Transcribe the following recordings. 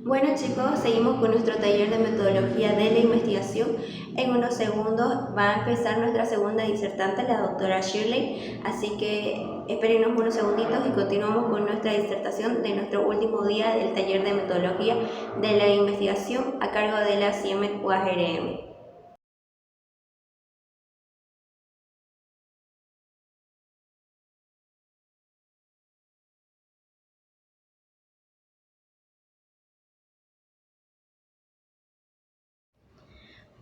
Bueno chicos, seguimos con nuestro taller de metodología de la investigación. En unos segundos va a empezar nuestra segunda disertante, la doctora Shirley, así que espérenos unos segunditos y continuamos con nuestra disertación de nuestro último día del taller de metodología de la investigación a cargo de la CIEMET UAGRM.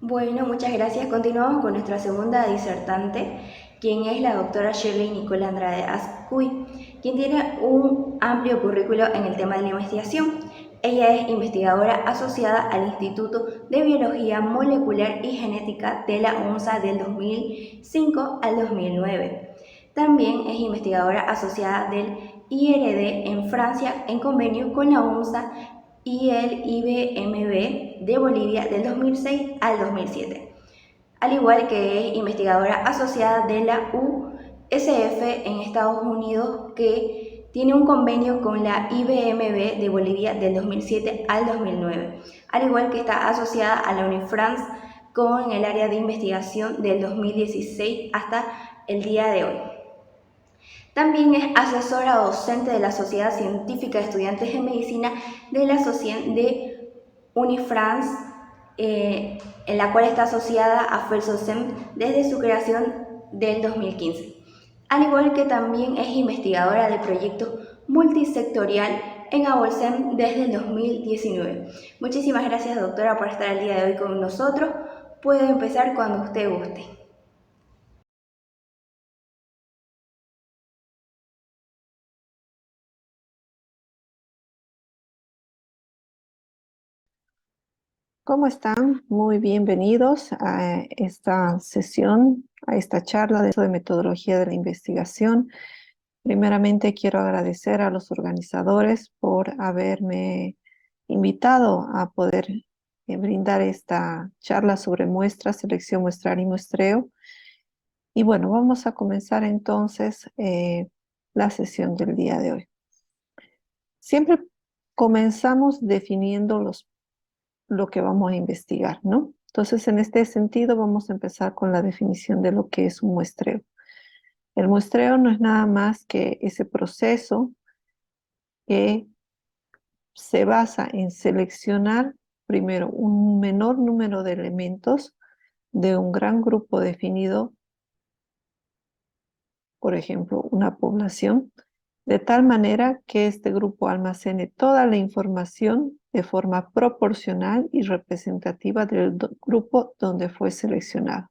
Bueno, muchas gracias. Continuamos con nuestra segunda disertante, quien es la doctora Shirley Nicole Andrade Azcuy, quien tiene un amplio currículo en el tema de la investigación. Ella es investigadora asociada al Instituto de Biología Molecular y Genética de la UNSA del 2005 al 2009. También es investigadora asociada del IRD en Francia en convenio con la UNSA y el IBMB de Bolivia del 2006 al 2007, al igual que es investigadora asociada de la USF en Estados Unidos, que tiene un convenio con la IBMB de Bolivia del 2007 al 2009, al igual que está asociada a la Unifrance con el área de investigación del 2016 hasta el día de hoy. También es asesora docente de la Sociedad Científica de Estudiantes en Medicina de la Sociedad de Unifrance, en la cual está asociada a FELSOCEM desde su creación del 2015. Al igual que también es investigadora de proyectos multisectorial en AOLSEM desde el 2019. Muchísimas gracias, doctora, por estar el día de hoy con nosotros. Puede empezar cuando usted guste. ¿Cómo están? Muy bienvenidos a esta sesión, a esta charla de metodología de la investigación. Primeramente quiero agradecer a los organizadores por haberme invitado a poder brindar esta charla sobre muestras, selección muestral y muestreo. Y bueno, vamos a comenzar entonces la sesión del día de hoy. Siempre comenzamos definiendo lo que vamos a investigar, ¿no? Entonces, en este sentido, vamos a empezar con la definición de lo que es un muestreo. El muestreo no es nada más que ese proceso que se basa en seleccionar primero un menor número de elementos de un gran grupo definido, por ejemplo, una población, de tal manera que este grupo almacene toda la información de forma proporcional y representativa del grupo donde fue seleccionado.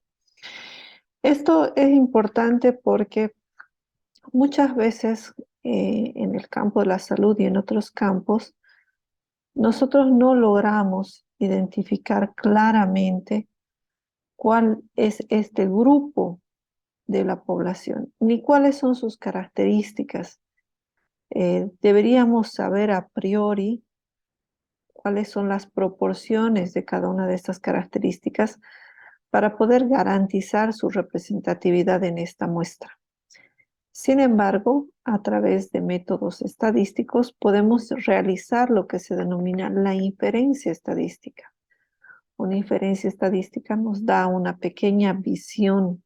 Esto es importante porque muchas veces en el campo de la salud y en otros campos, nosotros no logramos identificar claramente cuál es este grupo de la población, ni cuáles son sus características. Deberíamos saber a priori cuáles son las proporciones de cada una de estas características para poder garantizar su representatividad en esta muestra. Sin embargo, a través de métodos estadísticos podemos realizar lo que se denomina la inferencia estadística. Una inferencia estadística nos da una pequeña visión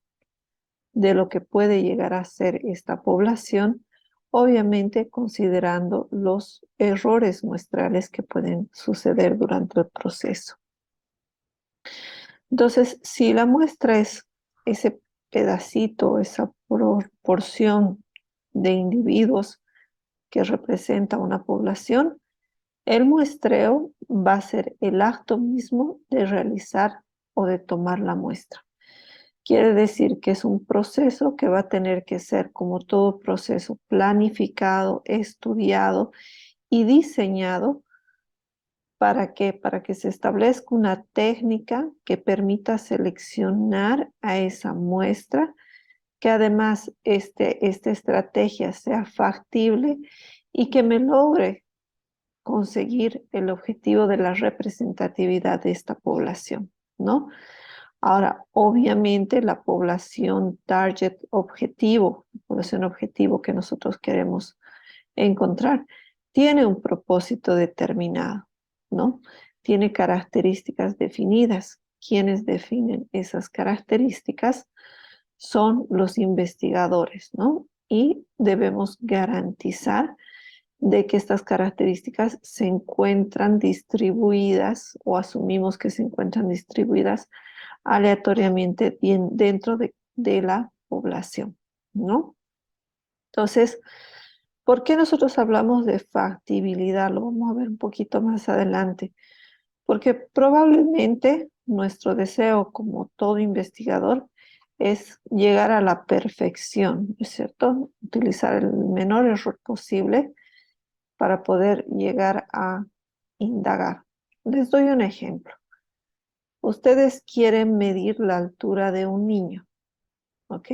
de lo que puede llegar a ser esta población, obviamente considerando los errores muestrales que pueden suceder durante el proceso. Entonces, si la muestra es ese pedacito, esa proporción de individuos que representa una población, el muestreo va a ser el acto mismo de realizar o de tomar la muestra. Quiere decir que es un proceso que va a tener que ser, como todo proceso, planificado, estudiado y diseñado. ¿Para qué? Para que se establezca una técnica que permita seleccionar a esa muestra, que además esta estrategia sea factible y que me logre conseguir el objetivo de la representatividad de esta población, ¿no? Ahora, obviamente la población target objetivo, la población objetivo que nosotros queremos encontrar, tiene un propósito determinado. ¿no? Tiene características definidas. Quienes definen esas características son los investigadores, ¿no? Y debemos garantizar de que estas características se encuentran distribuidas o asumimos que se encuentran distribuidas aleatoriamente dentro de la población, ¿no? Entonces, ¿por qué nosotros hablamos de factibilidad? Lo vamos a ver un poquito más adelante. Porque probablemente nuestro deseo, como todo investigador, es llegar a la perfección, ¿no es cierto? Utilizar el menor error posible para poder llegar a indagar. Les doy un ejemplo. Ustedes quieren medir la altura de un niño, ¿ok?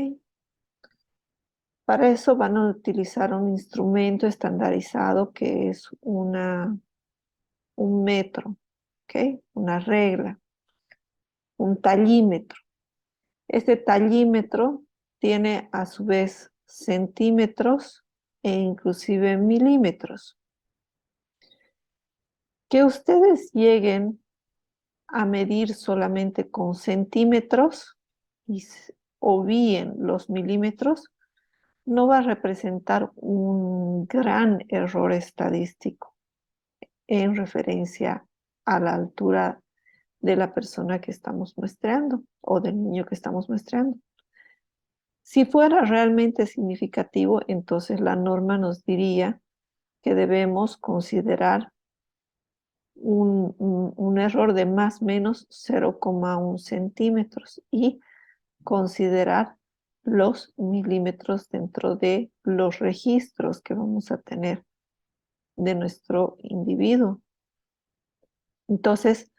Para eso van a utilizar un instrumento estandarizado que es un metro, ¿ok? Una regla, un tallímetro. Este tallímetro tiene a su vez centímetros e inclusive milímetros. Que ustedes lleguen a medir solamente con centímetros y obvíen los milímetros, no va a representar un gran error estadístico en referencia a la altura de la persona que estamos muestreando o del niño que estamos muestreando. Si fuera realmente significativo, entonces la norma nos diría que debemos considerar un error de más o menos 0,1 centímetros y considerar los milímetros dentro de los registros que vamos a tener de nuestro individuo. Entonces,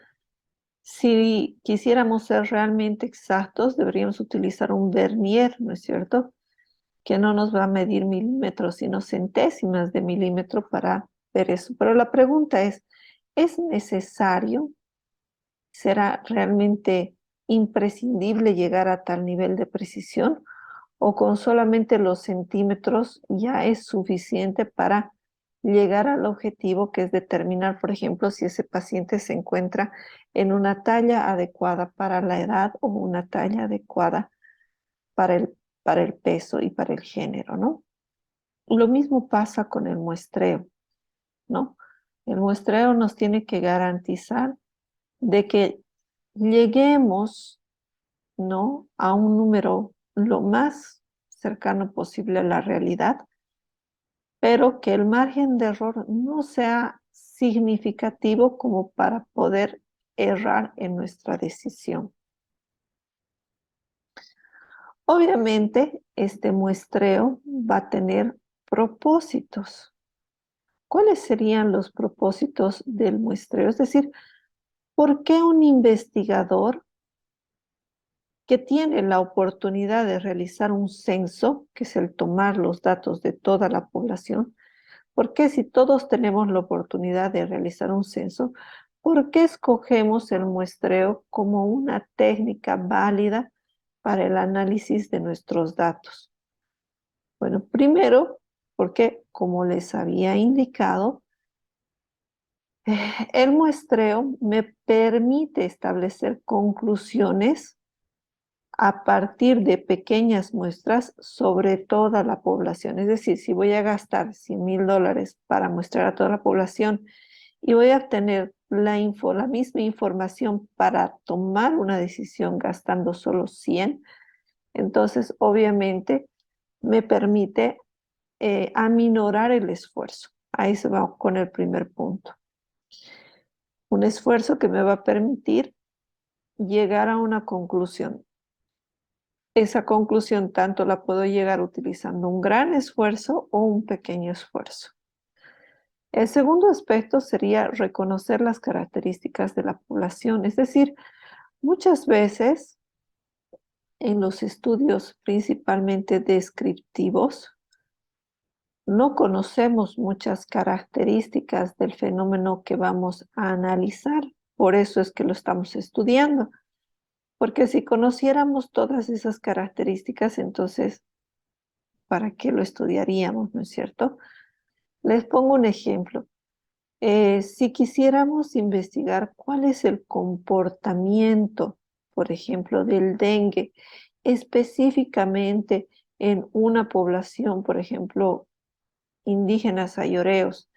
si quisiéramos ser realmente exactos, deberíamos utilizar un vernier, ¿no es cierto? Que no nos va a medir milímetros, sino centésimas de milímetro para ver eso. Pero la pregunta ¿es necesario? ¿Será realmente imprescindible llegar a tal nivel de precisión? ¿O con solamente los centímetros ya es suficiente para llegar al objetivo que es determinar, por ejemplo, si ese paciente se encuentra en una talla adecuada para la edad o una talla adecuada para para el peso y para el género, ¿no? Lo mismo pasa con el muestreo, ¿no? El muestreo nos tiene que garantizar de que lleguemos, ¿no? A un número lo más cercano posible a la realidad, pero que el margen de error no sea significativo como para poder errar en nuestra decisión. Obviamente, este muestreo va a tener propósitos. ¿Cuáles serían los propósitos del muestreo? Es decir, ¿por qué un investigador que tiene la oportunidad de realizar un censo, que es el tomar los datos de toda la población, por qué si todos tenemos la oportunidad de realizar un censo, por qué escogemos el muestreo como una técnica válida para el análisis de nuestros datos? Bueno, primero, porque como les había indicado, el muestreo me permite establecer conclusiones a partir de pequeñas muestras sobre toda la población. Es decir, si voy a gastar $100,000 para muestrar a toda la población y voy a obtener la misma información para tomar una decisión gastando solo 100, entonces obviamente me permite aminorar el esfuerzo. Ahí se va con el primer punto. Un esfuerzo que me va a permitir llegar a una conclusión. Esa conclusión tanto la puedo llegar utilizando un gran esfuerzo o un pequeño esfuerzo. El segundo aspecto sería reconocer las características de la población. Es decir, muchas veces en los estudios principalmente descriptivos, no conocemos muchas características del fenómeno que vamos a analizar. Por eso es que lo estamos estudiando. Porque si conociéramos todas esas características, entonces, ¿para qué lo estudiaríamos, no es cierto? Les pongo un ejemplo. Si quisiéramos investigar cuál es el comportamiento, por ejemplo, del dengue, específicamente en una población, por ejemplo, indígenas ayoreos,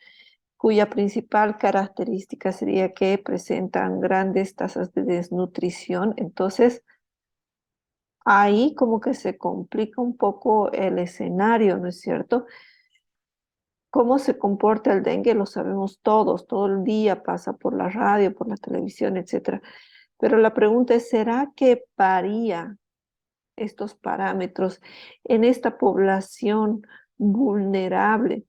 cuya principal característica sería que presentan grandes tasas de desnutrición, entonces ahí como que se complica un poco el escenario, ¿no es cierto? Cómo se comporta el dengue lo sabemos todos, todo el día pasa por la radio, por la televisión, etcétera. Pero la pregunta es, ¿será que varía estos parámetros en esta población vulnerable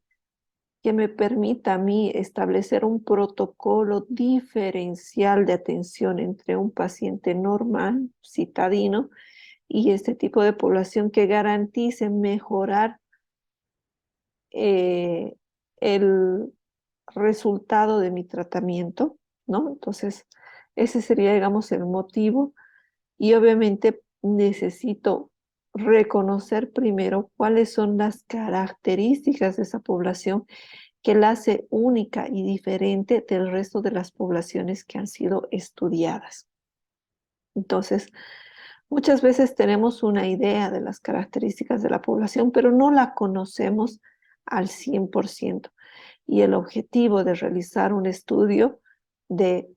que me permita a mí establecer un protocolo diferencial de atención entre un paciente normal, citadino, y este tipo de población que garantice mejorar eh, el resultado de mi tratamiento, ¿no? Entonces, ese sería, digamos, el motivo y obviamente necesito reconocer primero cuáles son las características de esa población que la hace única y diferente del resto de las poblaciones que han sido estudiadas. Entonces, muchas veces tenemos una idea de las características de la población, pero no la conocemos al 100%. Y el objetivo de realizar un estudio, de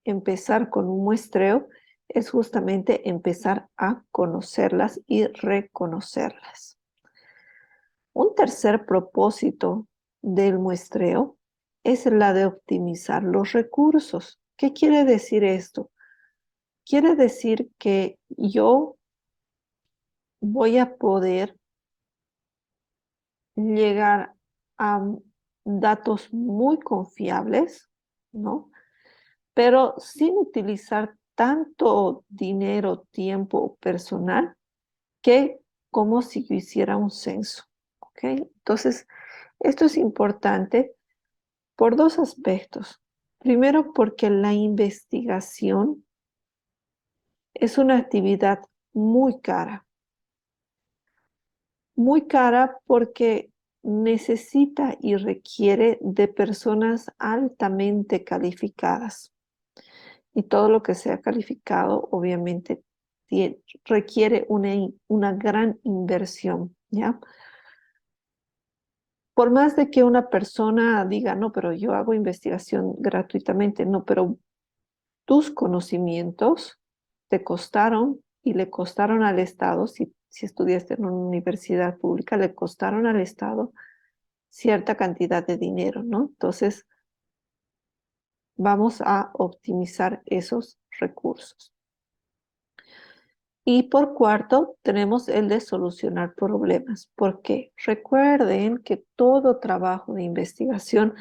empezar con un muestreo, es justamente empezar a conocerlas y reconocerlas. Un tercer propósito del muestreo es la de optimizar los recursos. ¿Qué quiere decir esto? Quiere decir que yo voy a poder llegar a datos muy confiables, ¿no? Pero sin utilizar tanto dinero, tiempo personal que como si yo hiciera un censo, ¿ok? Entonces, esto es importante por dos aspectos. Primero, porque la investigación es una actividad muy cara. Muy cara porque necesita y requiere de personas altamente calificadas. Y todo lo que sea calificado, obviamente, requiere una gran inversión, ¿ya? Por más de que una persona diga, no, pero yo hago investigación gratuitamente, no, pero tus conocimientos te costaron y le costaron al Estado, si estudiaste en una universidad pública, le costaron al Estado cierta cantidad de dinero, ¿no? Entonces, vamos a optimizar esos recursos. Y por cuarto, tenemos el de solucionar problemas. ¿Por qué? Recuerden que todo trabajo de investigación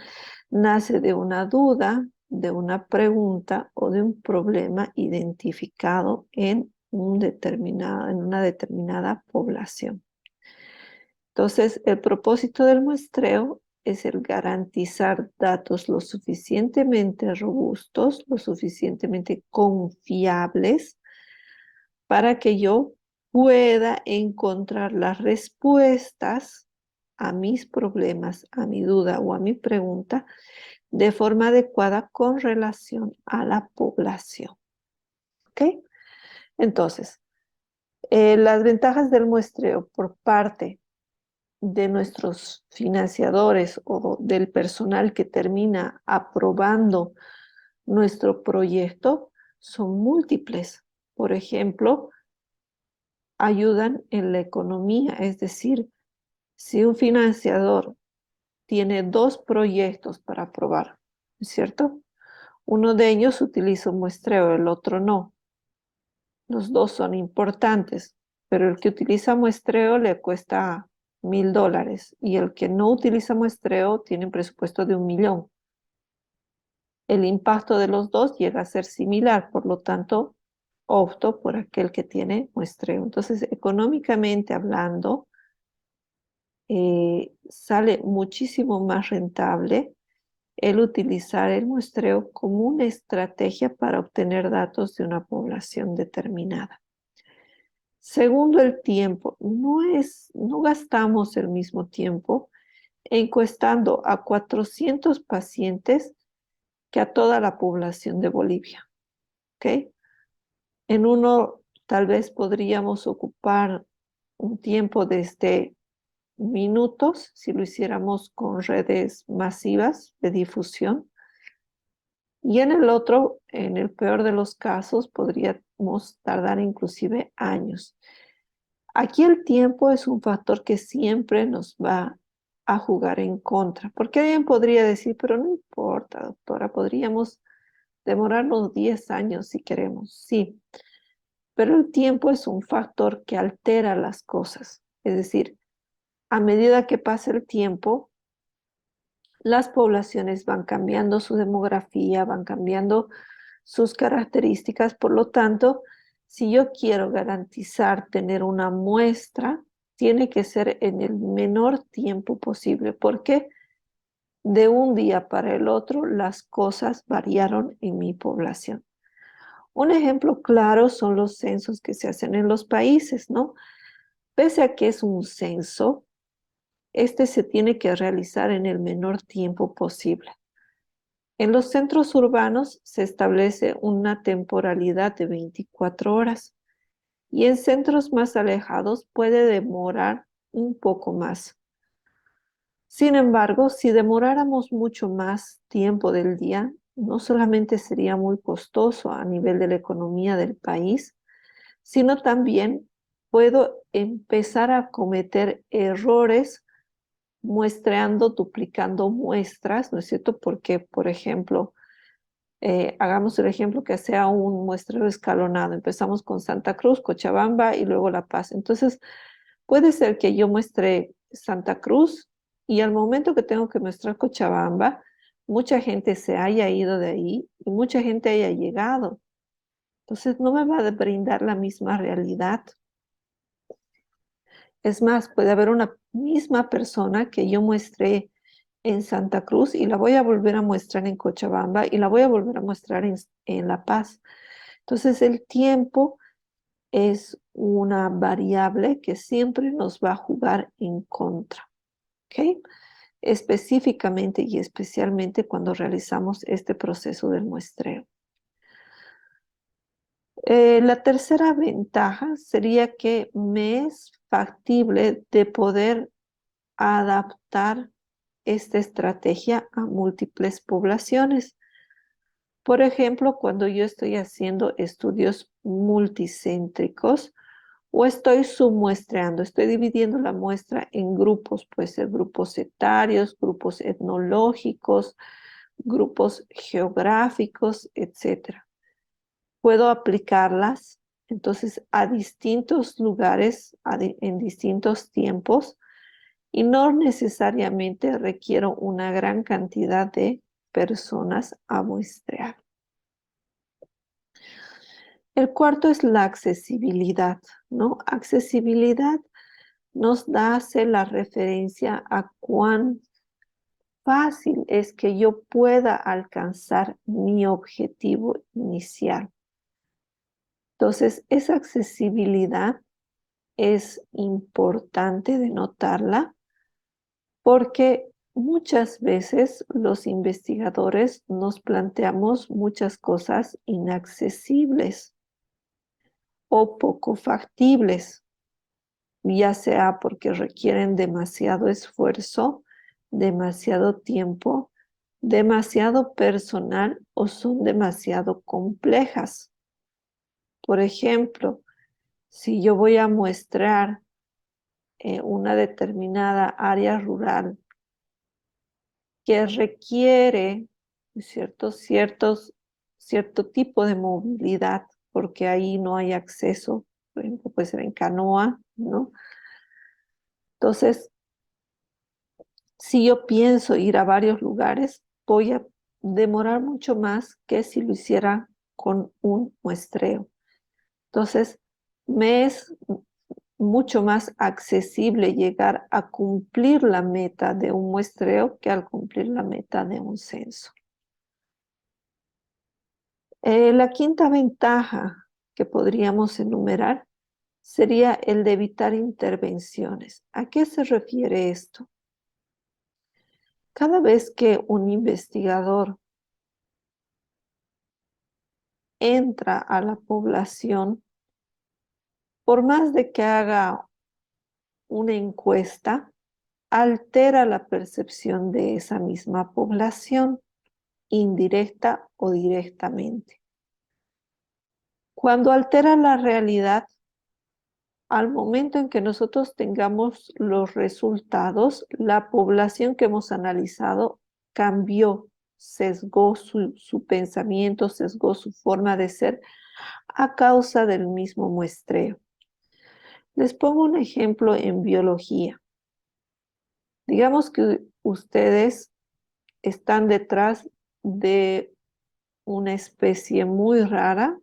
nace de una duda, de una pregunta o de un problema identificado en en una determinada población. Entonces, el propósito del muestreo es el garantizar datos lo suficientemente robustos, lo suficientemente confiables para que yo pueda encontrar las respuestas a mis problemas, a mi duda o a mi pregunta de forma adecuada con relación a la población. ¿Ok? Entonces, las ventajas del muestreo por parte de nuestros financiadores o del personal que termina aprobando nuestro proyecto son múltiples. Por ejemplo, ayudan en la economía, es decir, si un financiador tiene dos proyectos para aprobar, ¿cierto? Uno de ellos utiliza un muestreo, el otro no. Los dos son importantes, pero el que utiliza muestreo le cuesta $1,000 y el que no utiliza muestreo tiene un presupuesto de 1,000,000. El impacto de los dos llega a ser similar, por lo tanto, opto por aquel que tiene muestreo. Entonces, económicamente hablando, sale muchísimo más rentable el utilizar el muestreo como una estrategia para obtener datos de una población determinada. Segundo, el tiempo. No gastamos el mismo tiempo encuestando a 400 pacientes que a toda la población de Bolivia. ¿Ok? En uno tal vez podríamos ocupar un tiempo desde minutos si lo hiciéramos con redes masivas de difusión. Y en el otro, en el peor de los casos, podríamos tardar inclusive años. Aquí el tiempo es un factor que siempre nos va a jugar en contra, porque alguien podría decir, pero no importa, doctora, podríamos demorarnos 10 años si queremos, sí, pero el tiempo es un factor que altera las cosas, es decir, a medida que pasa el tiempo, las poblaciones van cambiando su demografía, van cambiando sus características. Por lo tanto, si yo quiero garantizar tener una muestra, tiene que ser en el menor tiempo posible, porque de un día para el otro las cosas variaron en mi población. Un ejemplo claro son los censos que se hacen en los países, ¿no? Pese a que es un censo, este se tiene que realizar en el menor tiempo posible. En los centros urbanos se establece una temporalidad de 24 horas y en centros más alejados puede demorar un poco más. Sin embargo, si demoráramos mucho más tiempo del día, no solamente sería muy costoso a nivel de la economía del país, sino también puedo empezar a cometer errores muestreando, duplicando muestras, ¿no es cierto? Porque, por ejemplo, hagamos el ejemplo que sea un muestreo escalonado. Empezamos con Santa Cruz, Cochabamba y luego La Paz. Entonces, puede ser que yo muestre Santa Cruz y al momento que tengo que mostrar Cochabamba, mucha gente se haya ido de ahí y mucha gente haya llegado. Entonces, no me va a brindar la misma realidad. Es más, puede haber una misma persona que yo muestre en Santa Cruz y la voy a volver a mostrar en Cochabamba y la voy a volver a mostrar en La Paz. Entonces, el tiempo es una variable que siempre nos va a jugar en contra, ¿ok? Específicamente y especialmente cuando realizamos este proceso del muestreo. La tercera ventaja sería que me es factible de poder adaptar esta estrategia a múltiples poblaciones. Por ejemplo, cuando yo estoy haciendo estudios multicéntricos o estoy submuestreando, estoy dividiendo la muestra en grupos, puede ser grupos etarios, grupos etnológicos, grupos geográficos, etcétera. Puedo aplicarlas entonces a distintos lugares, en distintos tiempos, y no necesariamente requiero una gran cantidad de personas a muestrear. El cuarto es la accesibilidad, ¿no? Accesibilidad nos hace la referencia a cuán fácil es que yo pueda alcanzar mi objetivo inicial. Entonces, esa accesibilidad es importante de notarla porque muchas veces los investigadores nos planteamos muchas cosas inaccesibles o poco factibles, ya sea porque requieren demasiado esfuerzo, demasiado tiempo, demasiado personal o son demasiado complejas. Por ejemplo, si yo voy a muestrar una determinada área rural que requiere cierto tipo de movilidad, porque ahí no hay acceso, por ejemplo, puede ser en canoa, ¿no? Entonces, si yo pienso ir a varios lugares, voy a demorar mucho más que si lo hiciera con un muestreo. Entonces, me es mucho más accesible llegar a cumplir la meta de un muestreo que al cumplir la meta de un censo. La quinta ventaja que podríamos enumerar sería el de evitar intervenciones. ¿A qué se refiere esto? Cada vez que un investigador entra a la población, por más de que haga una encuesta, altera la percepción de esa misma población, indirecta o directamente. Cuando altera la realidad, al momento en que nosotros tengamos los resultados, la población que hemos analizado cambió, sesgó su pensamiento, sesgó su forma de ser a causa del mismo muestreo. Les pongo un ejemplo en biología. Digamos que ustedes están detrás de una especie muy rara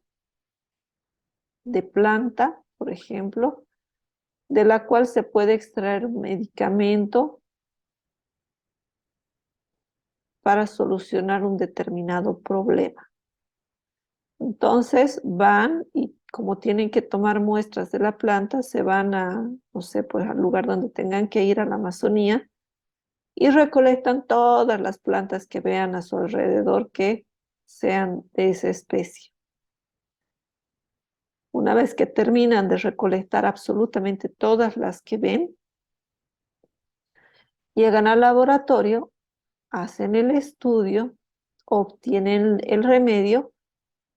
de planta, por ejemplo, de la cual se puede extraer un medicamento para solucionar un determinado problema. Entonces van y como tienen que tomar muestras de la planta, se van a, no sé, pues al lugar donde tengan que ir, a la Amazonía, y recolectan todas las plantas que vean a su alrededor que sean de esa especie. Una vez que terminan de recolectar absolutamente todas las que ven, llegan al laboratorio, hacen el estudio, obtienen el remedio,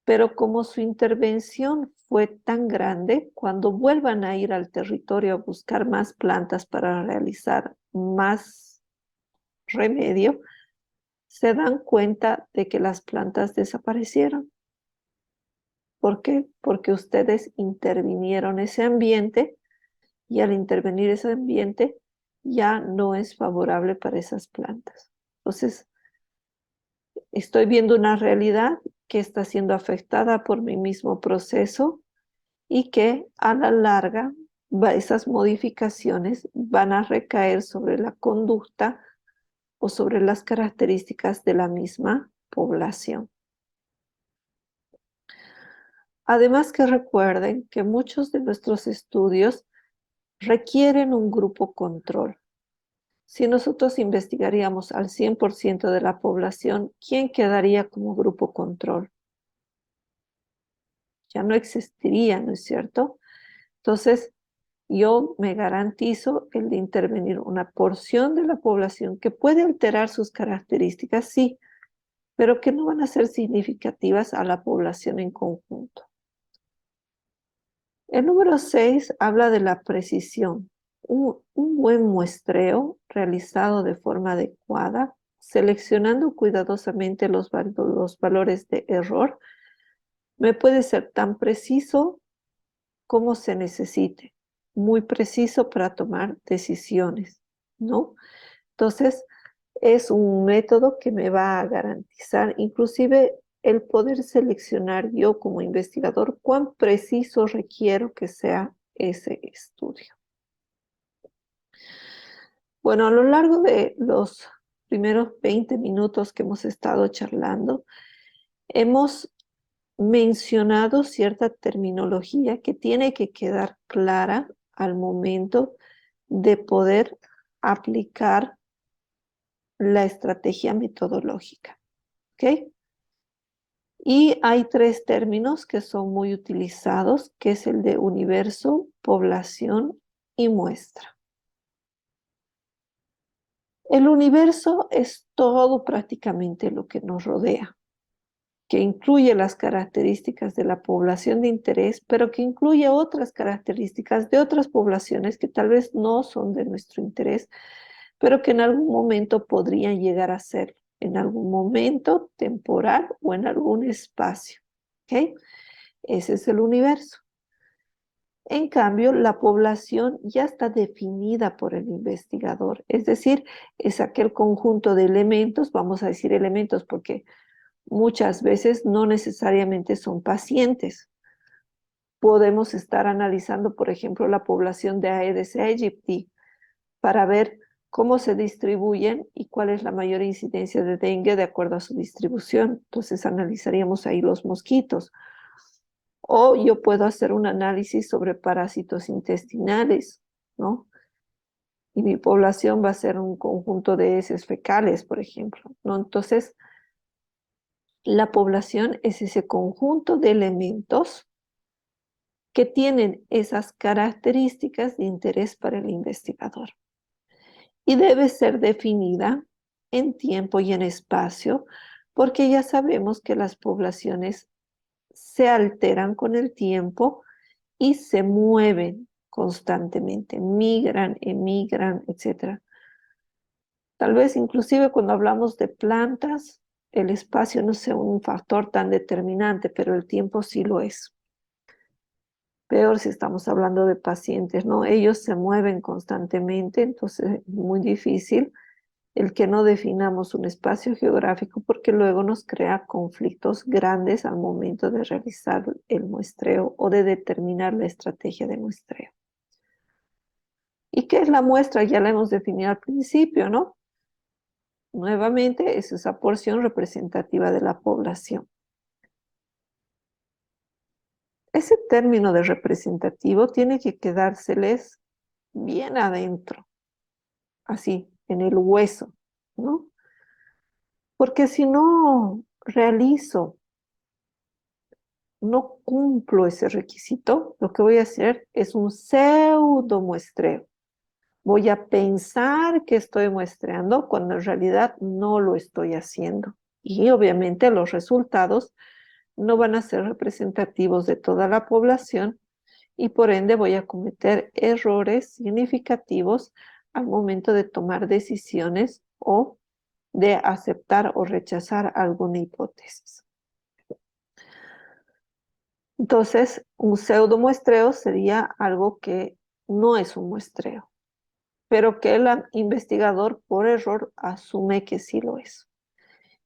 pero como su intervención fue tan grande, cuando vuelvan a ir al territorio a buscar más plantas para realizar más remedio, se dan cuenta de que las plantas desaparecieron. ¿Por qué? Porque ustedes intervinieron ese ambiente y al intervenir ese ambiente ya no es favorable para esas plantas. Entonces, estoy viendo una realidad que está siendo afectada por mi mismo proceso y que a la larga esas modificaciones van a recaer sobre la conducta o sobre las características de la misma población. Además que recuerden que muchos de nuestros estudios requieren un grupo control. Si nosotros investigaríamos al 100% de la población, ¿quién quedaría como grupo control? Ya no existiría, ¿no es cierto? Entonces, yo me garantizo el de intervenir una porción de la población que puede alterar sus características, sí, pero que no van a ser significativas a la población en conjunto. El número 6 habla de la precisión. Un buen muestreo realizado de forma adecuada, seleccionando cuidadosamente los valores de error, me puede ser tan preciso como se necesite, muy preciso para tomar decisiones, ¿no? Entonces, es un método que me va a garantizar inclusive el poder seleccionar yo como investigador cuán preciso requiero que sea ese estudio. Bueno, a lo largo de los primeros 20 minutos que hemos estado charlando, hemos mencionado cierta terminología que tiene que quedar clara al momento de poder aplicar la estrategia metodológica. ¿Ok? Y hay tres términos que son muy utilizados, que es el de universo, población y muestra. El universo es todo prácticamente lo que nos rodea, que incluye las características de la población de interés, pero que incluye otras características de otras poblaciones que tal vez no son de nuestro interés, pero que en algún momento podrían llegar a ser, en algún momento temporal o en algún espacio. ¿Ok? Ese es el universo. En cambio, la población ya está definida por el investigador, es decir, es aquel conjunto de elementos, vamos a decir elementos porque muchas veces no necesariamente son pacientes. Podemos estar analizando, por ejemplo, la población de Aedes aegypti para ver cómo se distribuyen y cuál es la mayor incidencia de dengue de acuerdo a su distribución. Entonces analizaríamos ahí los mosquitos. O yo puedo hacer un análisis sobre parásitos intestinales, ¿no? y mi población va a ser un conjunto de heces fecales, por ejemplo, ¿no? Entonces, la población es ese conjunto de elementos que tienen esas características de interés para el investigador y debe ser definida en tiempo y en espacio, porque ya sabemos que las poblaciones se alteran con el tiempo y se mueven constantemente, migran, emigran, etcétera. Tal vez inclusive cuando hablamos de plantas, el espacio no sea un factor tan determinante, pero el tiempo sí lo es. Peor si estamos hablando de pacientes, ¿no? Ellos se mueven constantemente, entonces es muy difícil el que no definamos un espacio geográfico porque luego nos crea conflictos grandes al momento de realizar el muestreo o de determinar la estrategia de muestreo. ¿Y qué es la muestra? Ya la hemos definido al principio, ¿no? Nuevamente es esa porción representativa de la población. Ese término de representativo tiene que quedárseles bien adentro, así, en el hueso, ¿no? Porque si no realizo, no cumplo ese requisito, lo que voy a hacer es un pseudo muestreo. Voy a pensar que estoy muestreando cuando en realidad no lo estoy haciendo. Y obviamente los resultados no van a ser representativos de toda la población y por ende voy a cometer errores significativos al momento de tomar decisiones o de aceptar o rechazar alguna hipótesis. Entonces, un pseudo muestreo sería algo que no es un muestreo, pero que el investigador por error asume que sí lo es.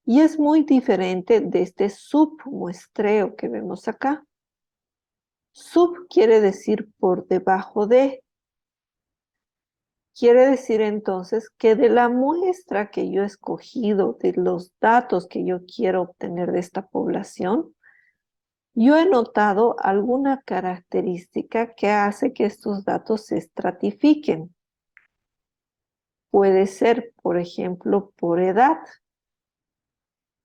Y es muy diferente de este submuestreo que vemos acá. Sub quiere decir por debajo de. Quiere decir entonces que de la muestra que yo he escogido, de los datos que yo quiero obtener de esta población, yo he notado alguna característica que hace que estos datos se estratifiquen. Puede ser, por ejemplo, por edad.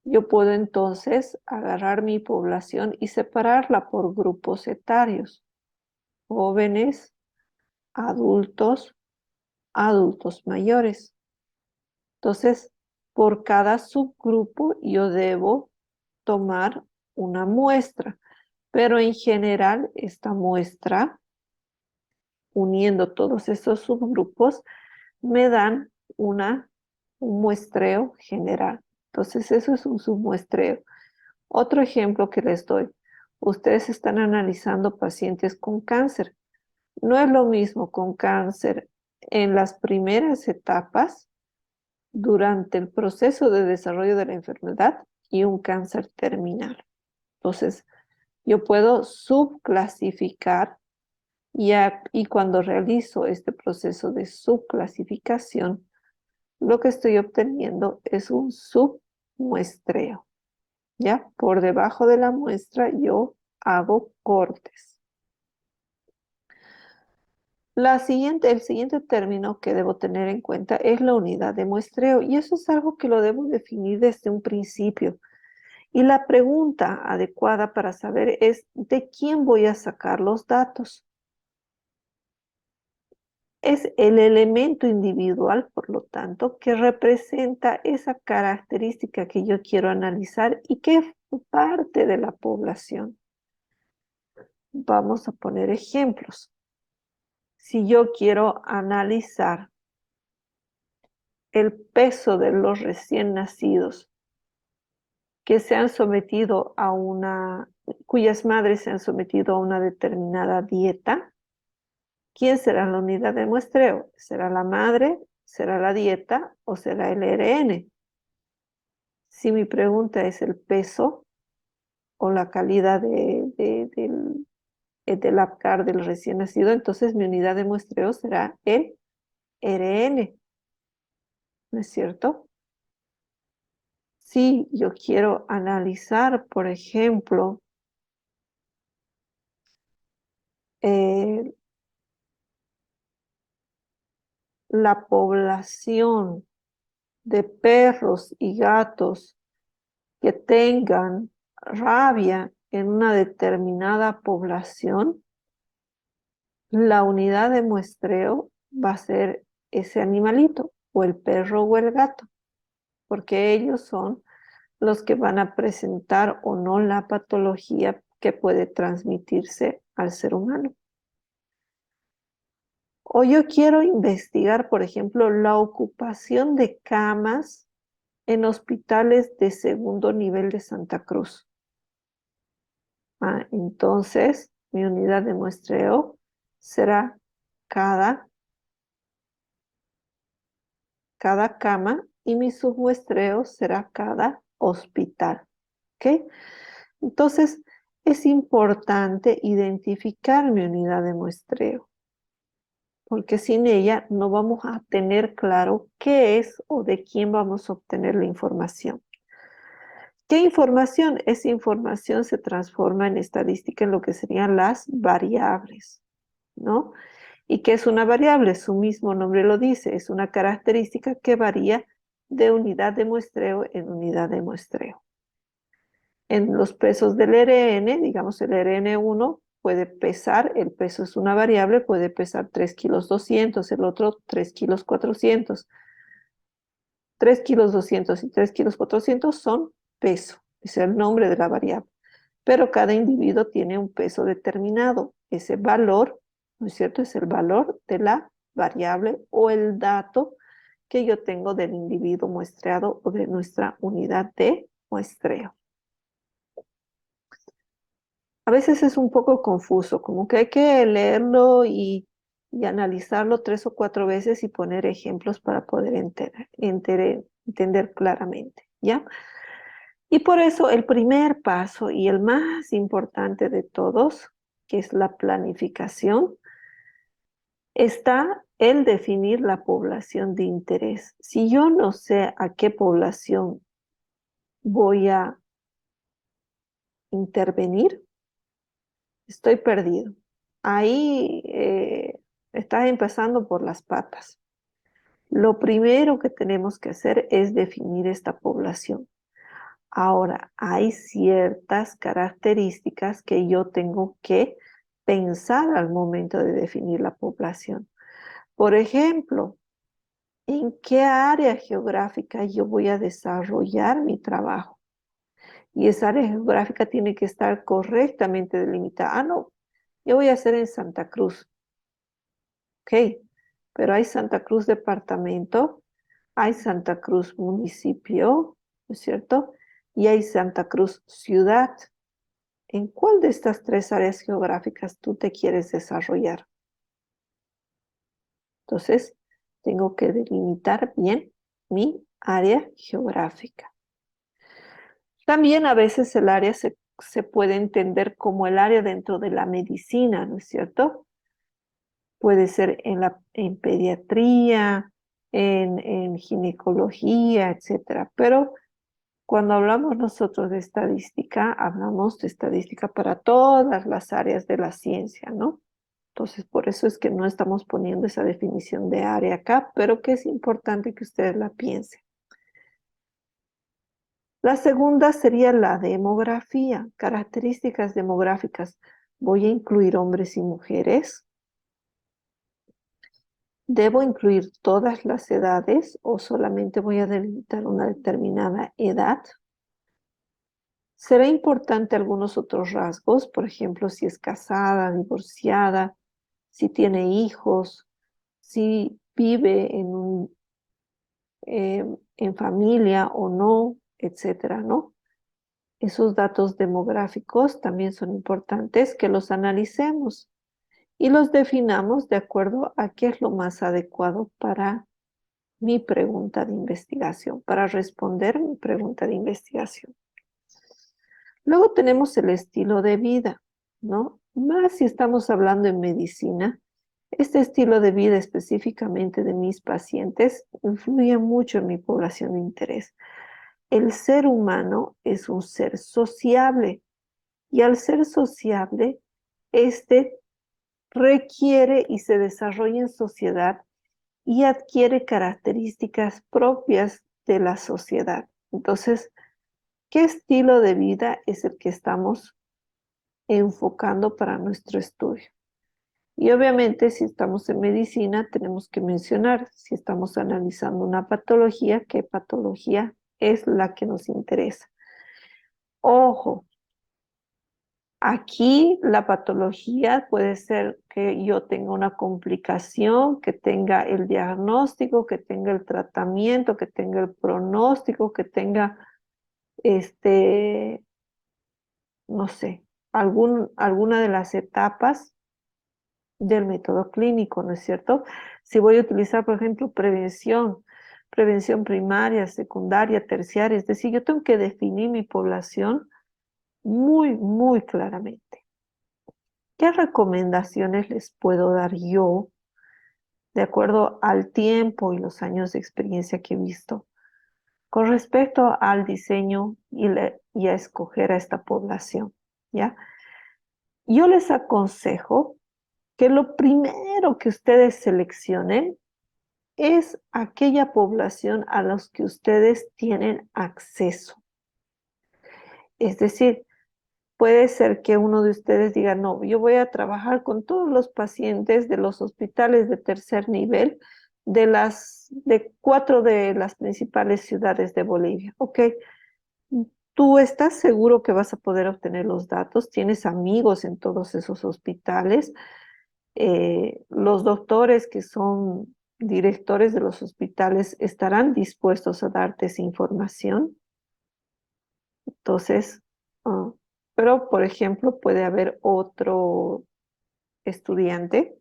Yo puedo entonces agarrar mi población y separarla por grupos etarios: jóvenes, adultos, adultos mayores. Entonces, por cada subgrupo yo debo tomar una muestra, pero en general esta muestra, uniendo todos esos subgrupos, me dan un muestreo general. Entonces, eso es un submuestreo. Otro ejemplo que les doy. Ustedes están analizando pacientes con cáncer. No es lo mismo con cáncer en las primeras etapas, durante el proceso de desarrollo de la enfermedad y un cáncer terminal. Entonces, yo puedo subclasificar y cuando realizo este proceso de subclasificación, lo que estoy obteniendo es un submuestreo. ¿Ya? Por debajo de la muestra yo hago cortes. El siguiente término que debo tener en cuenta es la unidad de muestreo, y eso es algo que lo debo definir desde un principio. Y la pregunta adecuada para saber es: ¿de quién voy a sacar los datos? Es el elemento individual, por lo tanto, que representa esa característica que yo quiero analizar y que es parte de la población. Vamos a poner ejemplos. Si yo quiero analizar el peso de los recién nacidos que se han sometido cuyas madres se han sometido a una determinada dieta, ¿quién será la unidad de muestreo? ¿Será la madre? ¿Será la dieta? ¿O será el RN? Si mi pregunta es el peso o la calidad del APGAR del recién nacido, entonces mi unidad de muestreo será el RN, ¿no es cierto? Si yo quiero analizar, por ejemplo, la población de perros y gatos que tengan rabia en una determinada población, la unidad de muestreo va a ser ese animalito, o el perro o el gato, porque ellos son los que van a presentar o no la patología que puede transmitirse al ser humano. O yo quiero investigar, por ejemplo, la ocupación de camas en hospitales de segundo nivel de Santa Cruz. Entonces, mi unidad de muestreo será cada, cada cama y mi submuestreo será cada hospital. ¿Ok? Entonces, es importante identificar mi unidad de muestreo, porque sin ella no vamos a tener claro qué es o de quién vamos a obtener la información. ¿Qué información? Esa información se transforma en estadística en lo que serían las variables, ¿no? ¿Y qué es una variable? Su mismo nombre lo dice, es una característica que varía de unidad de muestreo en unidad de muestreo. En los pesos del RN, digamos el RN1 puede pesar, el peso es una variable, puede pesar 3 kilos 200, el otro 3 kilos 400. 3 kilos 200 y 3 kilos 400 son peso, es el nombre de la variable. Pero cada individuo tiene un peso determinado. Ese valor, ¿no es cierto? Es el valor de la variable o el dato que yo tengo del individuo muestreado o de nuestra unidad de muestreo. A veces es un poco confuso, como que hay que leerlo y analizarlo 3 o 4 veces y poner ejemplos para poder entender claramente, ¿ya? Y por eso el primer paso y el más importante de todos, que es la planificación, está el definir la población de interés. Si yo no sé a qué población voy a intervenir, estoy perdido. Ahí estás empezando por las patas. Lo primero que tenemos que hacer es definir esta población. Ahora, hay ciertas características que yo tengo que pensar al momento de definir la población. Por ejemplo, ¿en qué área geográfica yo voy a desarrollar mi trabajo? Y esa área geográfica tiene que estar correctamente delimitada. No, yo voy a hacer en Santa Cruz. Ok, pero hay Santa Cruz departamento, hay Santa Cruz municipio, ¿no es cierto? Y hay Santa Cruz ciudad. ¿En cuál de estas 3 áreas geográficas tú te quieres desarrollar? Entonces, tengo que delimitar bien mi área geográfica. También a veces el área se puede entender como el área dentro de la medicina, ¿no es cierto? Puede ser en pediatría, en ginecología, etcétera. Pero cuando hablamos nosotros de estadística, hablamos de estadística para todas las áreas de la ciencia, ¿no? Entonces, por eso es que no estamos poniendo esa definición de área acá, pero que es importante que ustedes la piensen. La segunda sería la demografía, características demográficas. ¿Voy a incluir hombres y mujeres? ¿Debo incluir todas las edades o solamente voy a delimitar una determinada edad? ¿Será importante algunos otros rasgos? Por ejemplo, si es casada, divorciada, si tiene hijos, si vive en familia o no, etcétera, ¿no? Esos datos demográficos también son importantes que los analicemos y los definamos de acuerdo a qué es lo más adecuado para mi pregunta de investigación, para responder mi pregunta de investigación. Luego tenemos el estilo de vida, ¿no? Más si estamos hablando en medicina, este estilo de vida específicamente de mis pacientes influye mucho en mi población de interés. El ser humano es un ser sociable y al ser sociable, este requiere y se desarrolla en sociedad y adquiere características propias de la sociedad. Entonces, ¿qué estilo de vida es el que estamos enfocando para nuestro estudio? Y obviamente, si estamos en medicina, tenemos que mencionar, si estamos analizando una patología, qué patología es la que nos interesa. Ojo, aquí la patología puede ser que yo tenga una complicación, que tenga el diagnóstico, que tenga el tratamiento, que tenga el pronóstico, que tenga, no sé, alguna de las etapas del método clínico, ¿no es cierto? Si voy a utilizar, por ejemplo, prevención primaria, secundaria, terciaria, es decir, yo tengo que definir mi población muy, muy claramente. ¿Qué recomendaciones les puedo dar yo de acuerdo al tiempo y los años de experiencia que he visto con respecto al diseño y a escoger a esta población? ¿Ya? Yo les aconsejo que lo primero que ustedes seleccionen es aquella población a los que ustedes tienen acceso. Es decir, puede ser que uno de ustedes diga, no, yo voy a trabajar con todos los pacientes de los hospitales de tercer nivel de 4 de las principales ciudades de Bolivia. Ok, tú estás seguro que vas a poder obtener los datos, tienes amigos en todos esos hospitales, los doctores que son directores de los hospitales estarán dispuestos a darte esa información. Entonces, ah, pero por ejemplo, puede haber otro estudiante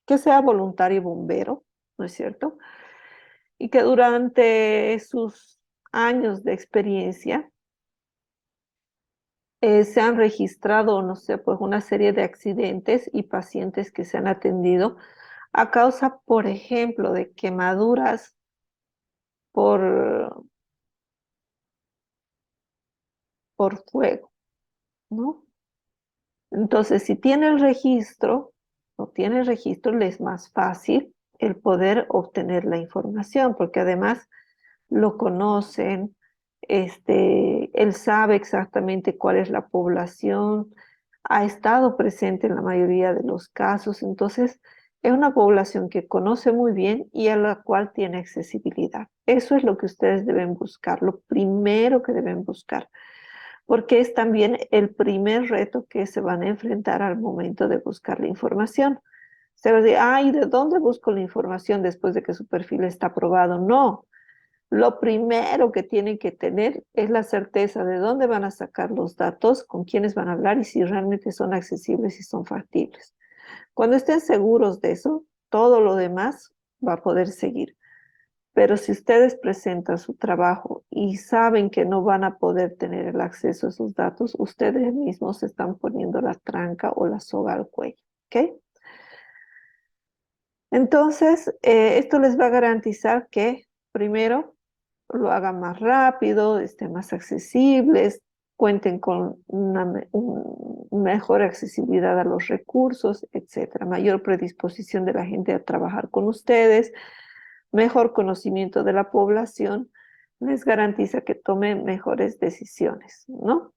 que sea voluntario bombero, ¿no es cierto? Y que durante sus años de experiencia se han registrado, no sé, pues una serie de accidentes y pacientes que se han atendido a causa, por ejemplo, de quemaduras por, por fuego, ¿no? Entonces, si tiene el registro, o tiene el registro, le es más fácil el poder obtener la información, porque además lo conocen, él sabe exactamente cuál es la población, ha estado presente en la mayoría de los casos, entonces es una población que conoce muy bien y a la cual tiene accesibilidad. Eso es lo que ustedes deben buscar, lo primero que deben buscar, porque es también el primer reto que se van a enfrentar al momento de buscar la información. Se va a decir, ay, ¿de dónde busco la información después de que su perfil está aprobado? No, lo primero que tienen que tener es la certeza de dónde van a sacar los datos, con quiénes van a hablar y si realmente son accesibles y son factibles. Cuando estén seguros de eso, todo lo demás va a poder seguir. Pero si ustedes presentan su trabajo y saben que no van a poder tener el acceso a esos datos, ustedes mismos se están poniendo la tranca o la soga al cuello. ¿Ok? Entonces, esto les va a garantizar que, primero, lo hagan más rápido, estén más accesibles, cuenten con mejor accesibilidad a los recursos, etcétera. Mayor predisposición de la gente a trabajar con ustedes, mejor conocimiento de la población, les garantiza que tomen mejores decisiones, ¿no?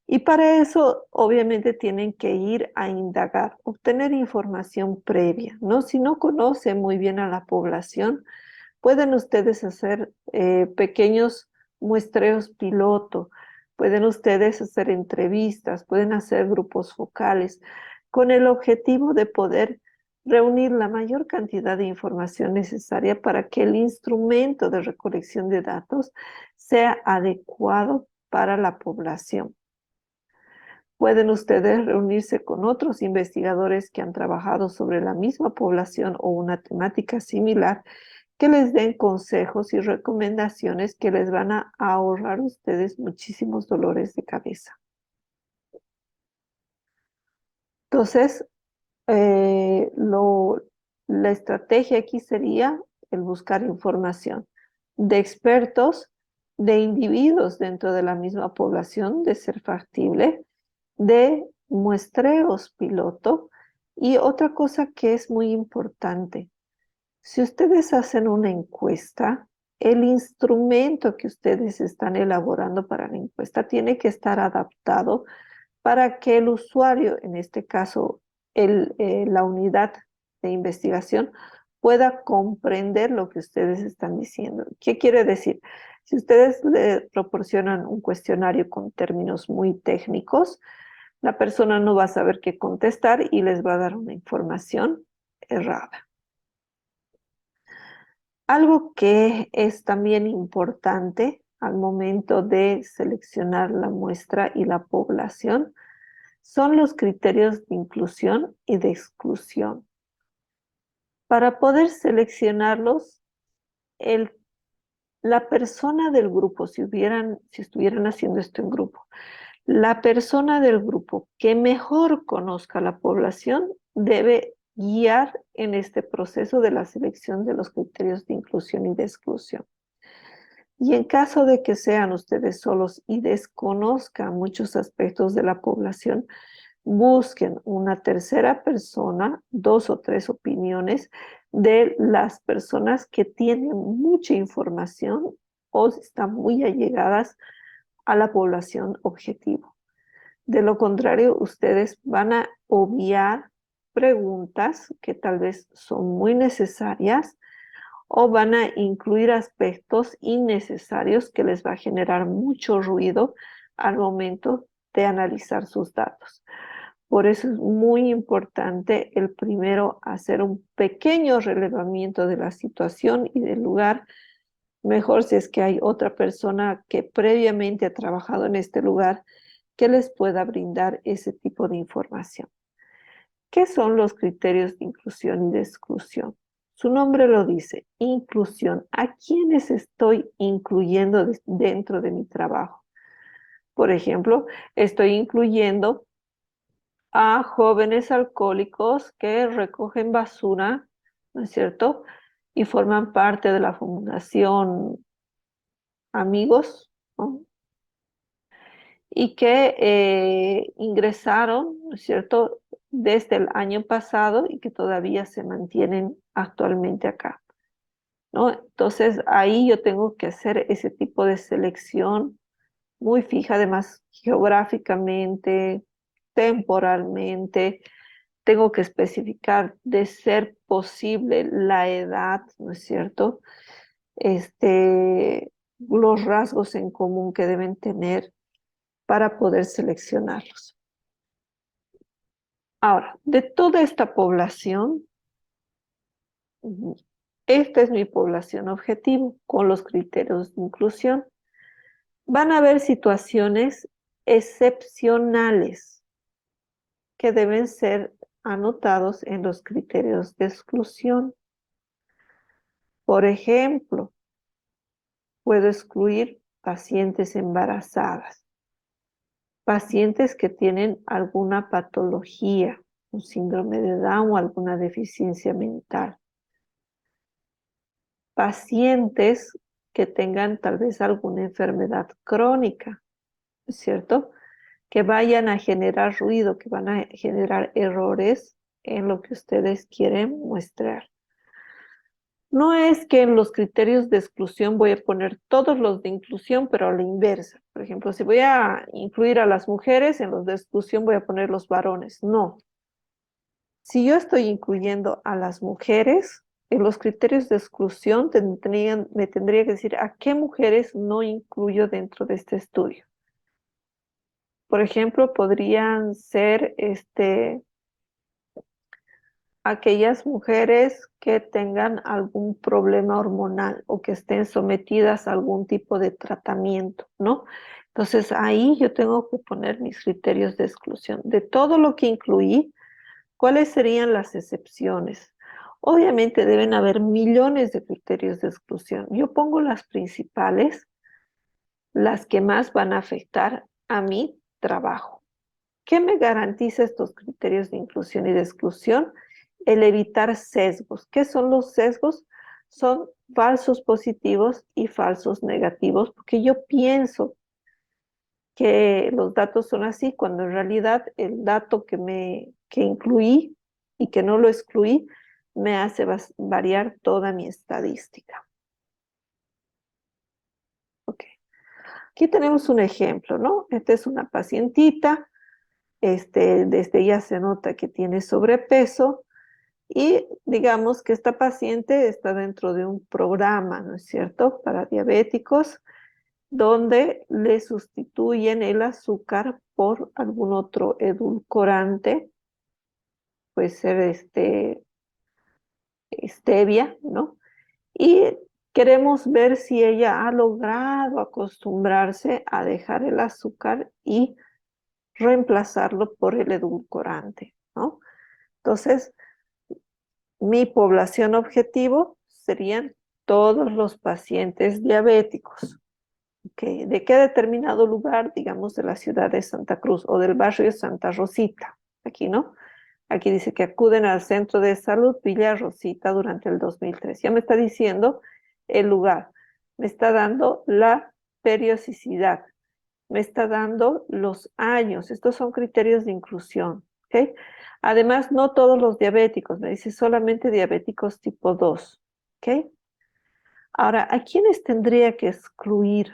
Y para eso, obviamente, tienen que ir a indagar, obtener información previa, ¿no? Si no conocen muy bien a la población, pueden ustedes hacer pequeños muestreos piloto, pueden ustedes hacer entrevistas, pueden hacer grupos focales, con el objetivo de poder reunir la mayor cantidad de información necesaria para que el instrumento de recolección de datos sea adecuado para la población. Pueden ustedes reunirse con otros investigadores que han trabajado sobre la misma población o una temática similar que les den consejos y recomendaciones que les van a ahorrar a ustedes muchísimos dolores de cabeza. Entonces, la estrategia aquí sería el buscar información de expertos, de individuos dentro de la misma población, de ser factible, de muestreos piloto y otra cosa que es muy importante, Si ustedes hacen una encuesta, el instrumento que ustedes están elaborando para la encuesta tiene que estar adaptado para que el usuario, en este caso la unidad de investigación, pueda comprender lo que ustedes están diciendo. ¿Qué quiere decir? Si ustedes le proporcionan un cuestionario con términos muy técnicos, la persona no va a saber qué contestar y les va a dar una información errada. Algo que es también importante al momento de seleccionar la muestra y la población son los criterios de inclusión y de exclusión. Para poder seleccionarlos, la persona del grupo, si estuvieran haciendo esto en grupo, la persona del grupo que mejor conozca la población debe guiar en este proceso de la selección de los criterios de inclusión y de exclusión. Y en caso de que sean ustedes solos y desconozcan muchos aspectos de la población, busquen una tercera persona, 2 o 3 opiniones de las personas que tienen mucha información o están muy allegadas a la población objetivo. De lo contrario, ustedes van a obviar preguntas que tal vez son muy necesarias o van a incluir aspectos innecesarios que les va a generar mucho ruido al momento de analizar sus datos. Por eso es muy importante el primero hacer un pequeño relevamiento de la situación y del lugar. Mejor si es que hay otra persona que previamente ha trabajado en este lugar que les pueda brindar ese tipo de información. ¿Qué son los criterios de inclusión y de exclusión? Su nombre lo dice, inclusión. ¿A quiénes estoy incluyendo dentro de mi trabajo? Por ejemplo, estoy incluyendo a jóvenes alcohólicos que recogen basura, ¿no es cierto? Y forman parte de la Fundación Amigos, ¿no? Y que ingresaron, ¿no es cierto?, desde el año pasado y que todavía se mantienen actualmente acá, ¿no? Entonces ahí yo tengo que hacer ese tipo de selección muy fija, además geográficamente, temporalmente. Tengo que especificar de ser posible la edad, ¿no es cierto? Los rasgos en común que deben tener para poder seleccionarlos. Ahora, de toda esta población, esta es mi población objetivo con los criterios de inclusión. Van a haber situaciones excepcionales que deben ser anotados en los criterios de exclusión. Por ejemplo, puedo excluir pacientes embarazadas, pacientes que tienen alguna patología, un síndrome de Down o alguna deficiencia mental, pacientes que tengan tal vez alguna enfermedad crónica, ¿es cierto? Que vayan a generar ruido, que van a generar errores en lo que ustedes quieren muestrar. No es que en los criterios de exclusión voy a poner todos los de inclusión, pero a la inversa. Por ejemplo, si voy a incluir a las mujeres, en los de exclusión voy a poner los varones. No. Si yo estoy incluyendo a las mujeres, en los criterios de exclusión me tendría que decir a qué mujeres no incluyo dentro de este estudio. Por ejemplo, podrían ser aquellas mujeres que tengan algún problema hormonal o que estén sometidas a algún tipo de tratamiento, ¿no? Entonces ahí yo tengo que poner mis criterios de exclusión. De todo lo que incluí, ¿cuáles serían las excepciones? Obviamente deben haber millones de criterios de exclusión. Yo pongo las principales, las que más van a afectar a mi trabajo. ¿Qué me garantiza estos criterios de inclusión y de exclusión? El evitar sesgos. ¿Qué son los sesgos? Son falsos positivos y falsos negativos, porque yo pienso que los datos son así, cuando en realidad el dato que incluí y que no lo excluí, me hace variar toda mi estadística. Ok. Aquí tenemos un ejemplo, ¿no? Esta es una pacientita, desde ya se nota que tiene sobrepeso y digamos que esta paciente está dentro de un programa, ¿no es cierto?, para diabéticos, donde le sustituyen el azúcar por algún otro edulcorante, puede ser stevia, ¿no? Y queremos ver si ella ha logrado acostumbrarse a dejar el azúcar y reemplazarlo por el edulcorante, ¿no? Entonces, mi población objetivo serían todos los pacientes diabéticos. Okay. ¿De qué determinado lugar, digamos, de la ciudad de Santa Cruz o del barrio de Santa Rosita? Aquí, ¿no? Aquí dice que acuden al centro de salud Villa Rosita durante el 2003. Ya me está diciendo el lugar, me está dando la periodicidad, me está dando los años. Estos son criterios de inclusión. ¿Ok? Además, no todos los diabéticos, me dice solamente diabéticos tipo 2. ¿Ok? Ahora, ¿a quiénes tendría que excluir?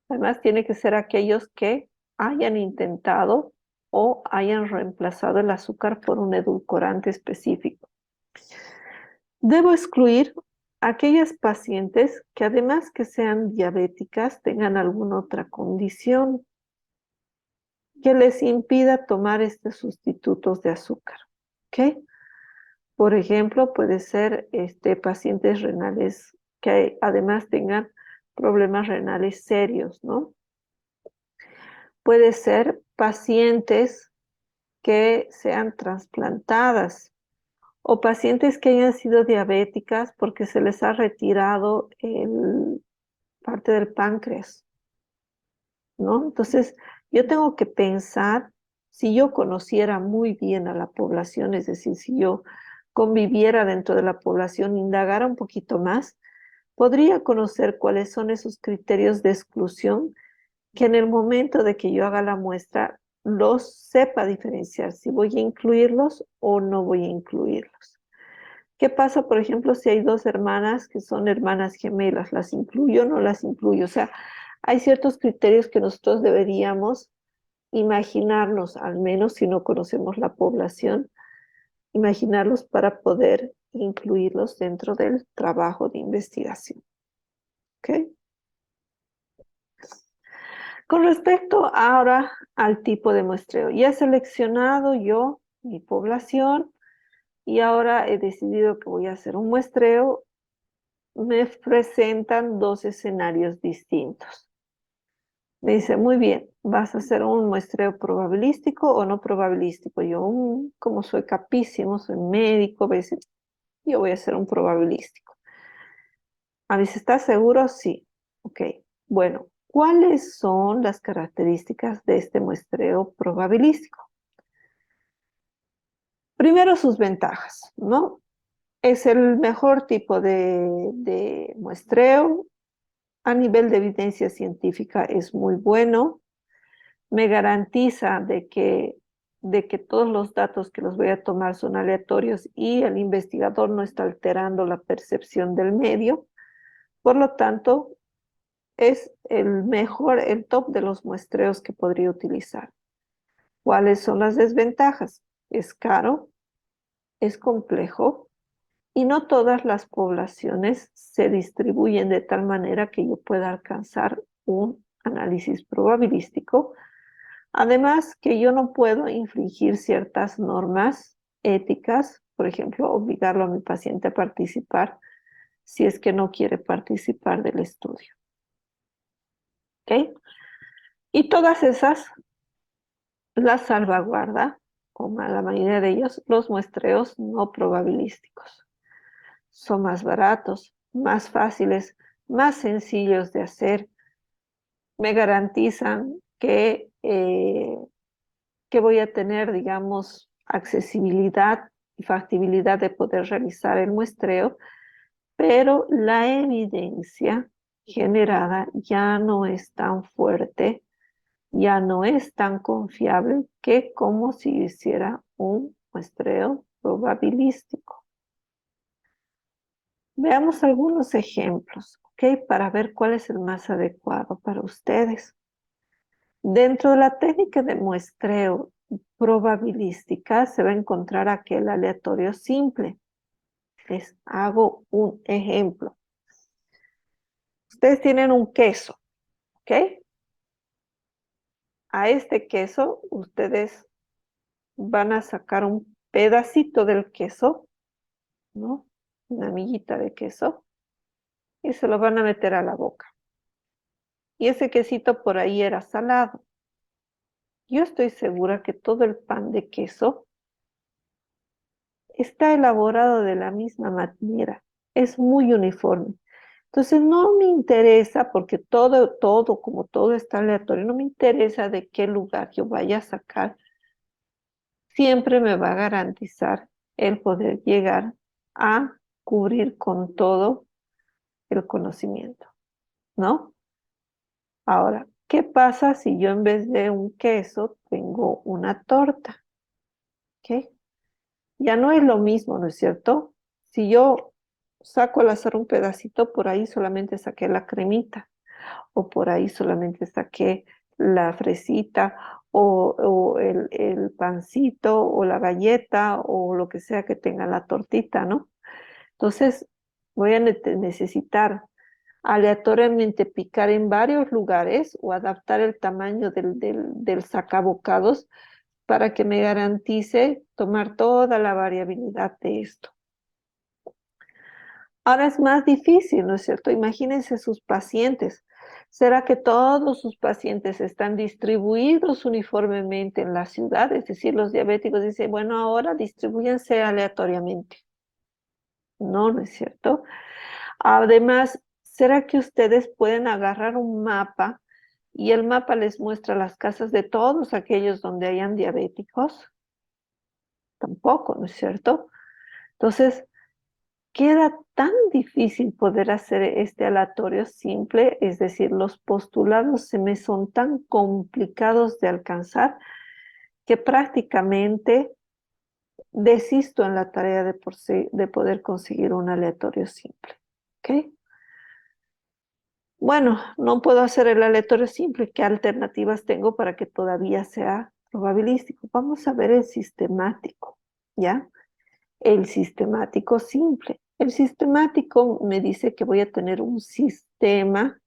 Además, tiene que ser aquellos que hayan intentado o hayan reemplazado el azúcar por un edulcorante específico. Debo excluir aquellas pacientes que además que sean diabéticas tengan alguna otra condición que les impida tomar estos sustitutos de azúcar. ¿Ok? Por ejemplo, puede ser pacientes renales que además tengan problemas renales serios, ¿no? Puede ser pacientes que sean trasplantadas o pacientes que hayan sido diabéticas porque se les ha retirado parte del páncreas, ¿no? Entonces, yo tengo que pensar, si yo conociera muy bien a la población, es decir, si yo conviviera dentro de la población, indagara un poquito más, podría conocer cuáles son esos criterios de exclusión que en el momento de que yo haga la muestra los sepa diferenciar si voy a incluirlos o no voy a incluirlos. ¿Qué pasa, por ejemplo, si hay dos hermanas que son hermanas gemelas? ¿Las incluyo o no las incluyo? O sea, hay ciertos criterios que nosotros deberíamos imaginarnos, al menos si no conocemos la población, imaginarlos para poder incluirlos dentro del trabajo de investigación. ¿Ok? Con respecto ahora al tipo de muestreo, ya he seleccionado yo mi población y ahora he decidido que voy a hacer un muestreo. Me presentan dos escenarios distintos. Me dice, muy bien, ¿vas a hacer un muestreo probabilístico o no probabilístico? Yo, como soy capísimo, soy médico, yo voy a hacer un probabilístico. A mí, ¿estás seguro? Sí. Ok. Bueno, ¿cuáles son las características de este muestreo probabilístico? Primero, sus ventajas, ¿no? Es el mejor tipo de muestreo. A nivel de evidencia científica es muy bueno. Me garantiza de que todos los datos que los voy a tomar son aleatorios y el investigador no está alterando la percepción del medio. Por lo tanto, es el top de los muestreos que podría utilizar. ¿Cuáles son las desventajas? Es caro, es complejo y no todas las poblaciones se distribuyen de tal manera que yo pueda alcanzar un análisis probabilístico. Además, que yo no puedo infringir ciertas normas éticas, por ejemplo, obligarlo a mi paciente a participar si es que no quiere participar del estudio. ¿Ok? Y todas esas las salvaguarda, o la mayoría de ellos, los muestreos no probabilísticos. Son más baratos, más fáciles, más sencillos de hacer. Me garantizan que voy a tener, digamos, accesibilidad y factibilidad de poder realizar el muestreo, pero la evidencia generada ya no es tan fuerte, ya no es tan confiable que como si hiciera un muestreo probabilístico. Veamos algunos ejemplos, ¿ok? Para ver cuál es el más adecuado para ustedes. Dentro de la técnica de muestreo probabilística se va a encontrar aquel aleatorio simple. Les hago un ejemplo. Ustedes tienen un queso, ¿ok? A este queso ustedes van a sacar un pedacito del queso, ¿no? Una amiguita de queso, y se lo van a meter a la boca. Y ese quesito por ahí era salado. Yo estoy segura que todo el pan de queso está elaborado de la misma manera, es muy uniforme. Entonces no me interesa, porque como todo está aleatorio, no me interesa de qué lugar yo vaya a sacar, siempre me va a garantizar el poder llegar a cubrir con todo el conocimiento, ¿no? Ahora, ¿qué pasa si yo en vez de un queso tengo una torta? ¿Ok? Ya no es lo mismo, ¿no es cierto? Si yo saco al azar un pedacito, por ahí solamente saqué la cremita, o por ahí solamente saqué la fresita, o el pancito, o la galleta, o lo que sea que tenga la tortita, ¿no? Entonces, voy a necesitar aleatoriamente picar en varios lugares o adaptar el tamaño del sacabocados para que me garantice tomar toda la variabilidad de esto. Ahora es más difícil, ¿no es cierto? Imagínense sus pacientes. ¿Será que todos sus pacientes están distribuidos uniformemente en la ciudad? Es decir, los diabéticos dicen, bueno, ahora distribúyanse aleatoriamente. No, no es cierto. Además, ¿será que ustedes pueden agarrar un mapa y el mapa les muestra las casas de todos aquellos donde hayan diabéticos? Tampoco, ¿no es cierto? Entonces, queda tan difícil poder hacer este aleatorio simple, es decir, los postulados se me son tan complicados de alcanzar que prácticamente desisto en la tarea de poder conseguir un aleatorio simple. ¿Ok? Bueno, no puedo hacer el aleatorio simple. ¿Qué alternativas tengo para que todavía sea probabilístico? Vamos a ver el sistemático, ¿ya? El sistemático simple. El sistemático me dice que voy a tener un sistema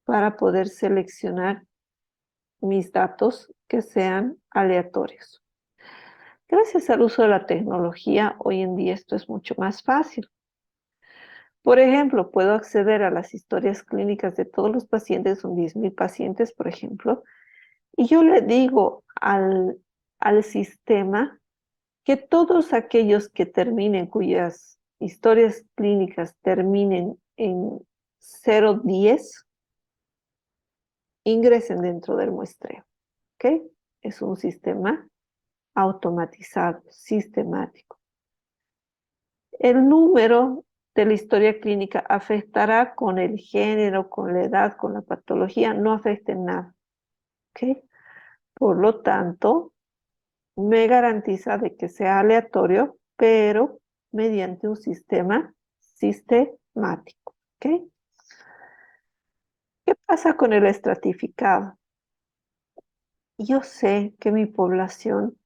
para poder seleccionar mis datos que sean aleatorios. Gracias al uso de la tecnología, hoy en día esto es mucho más fácil. Por ejemplo, puedo acceder a las historias clínicas de todos los pacientes, son 10,000 pacientes, por ejemplo, y yo le digo al sistema que todos aquellos que terminen, cuyas historias clínicas terminen en 010, ingresen dentro del muestreo. ¿Ok? Es un sistema automatizado, sistemático. El número de la historia clínica afectará con el género, con la edad, con la patología, no afecta en nada. ¿Ok? Por lo tanto, me garantiza de que sea aleatorio, pero mediante un sistema sistemático. ¿Ok? ¿Qué pasa con el estratificado? Yo sé que mi población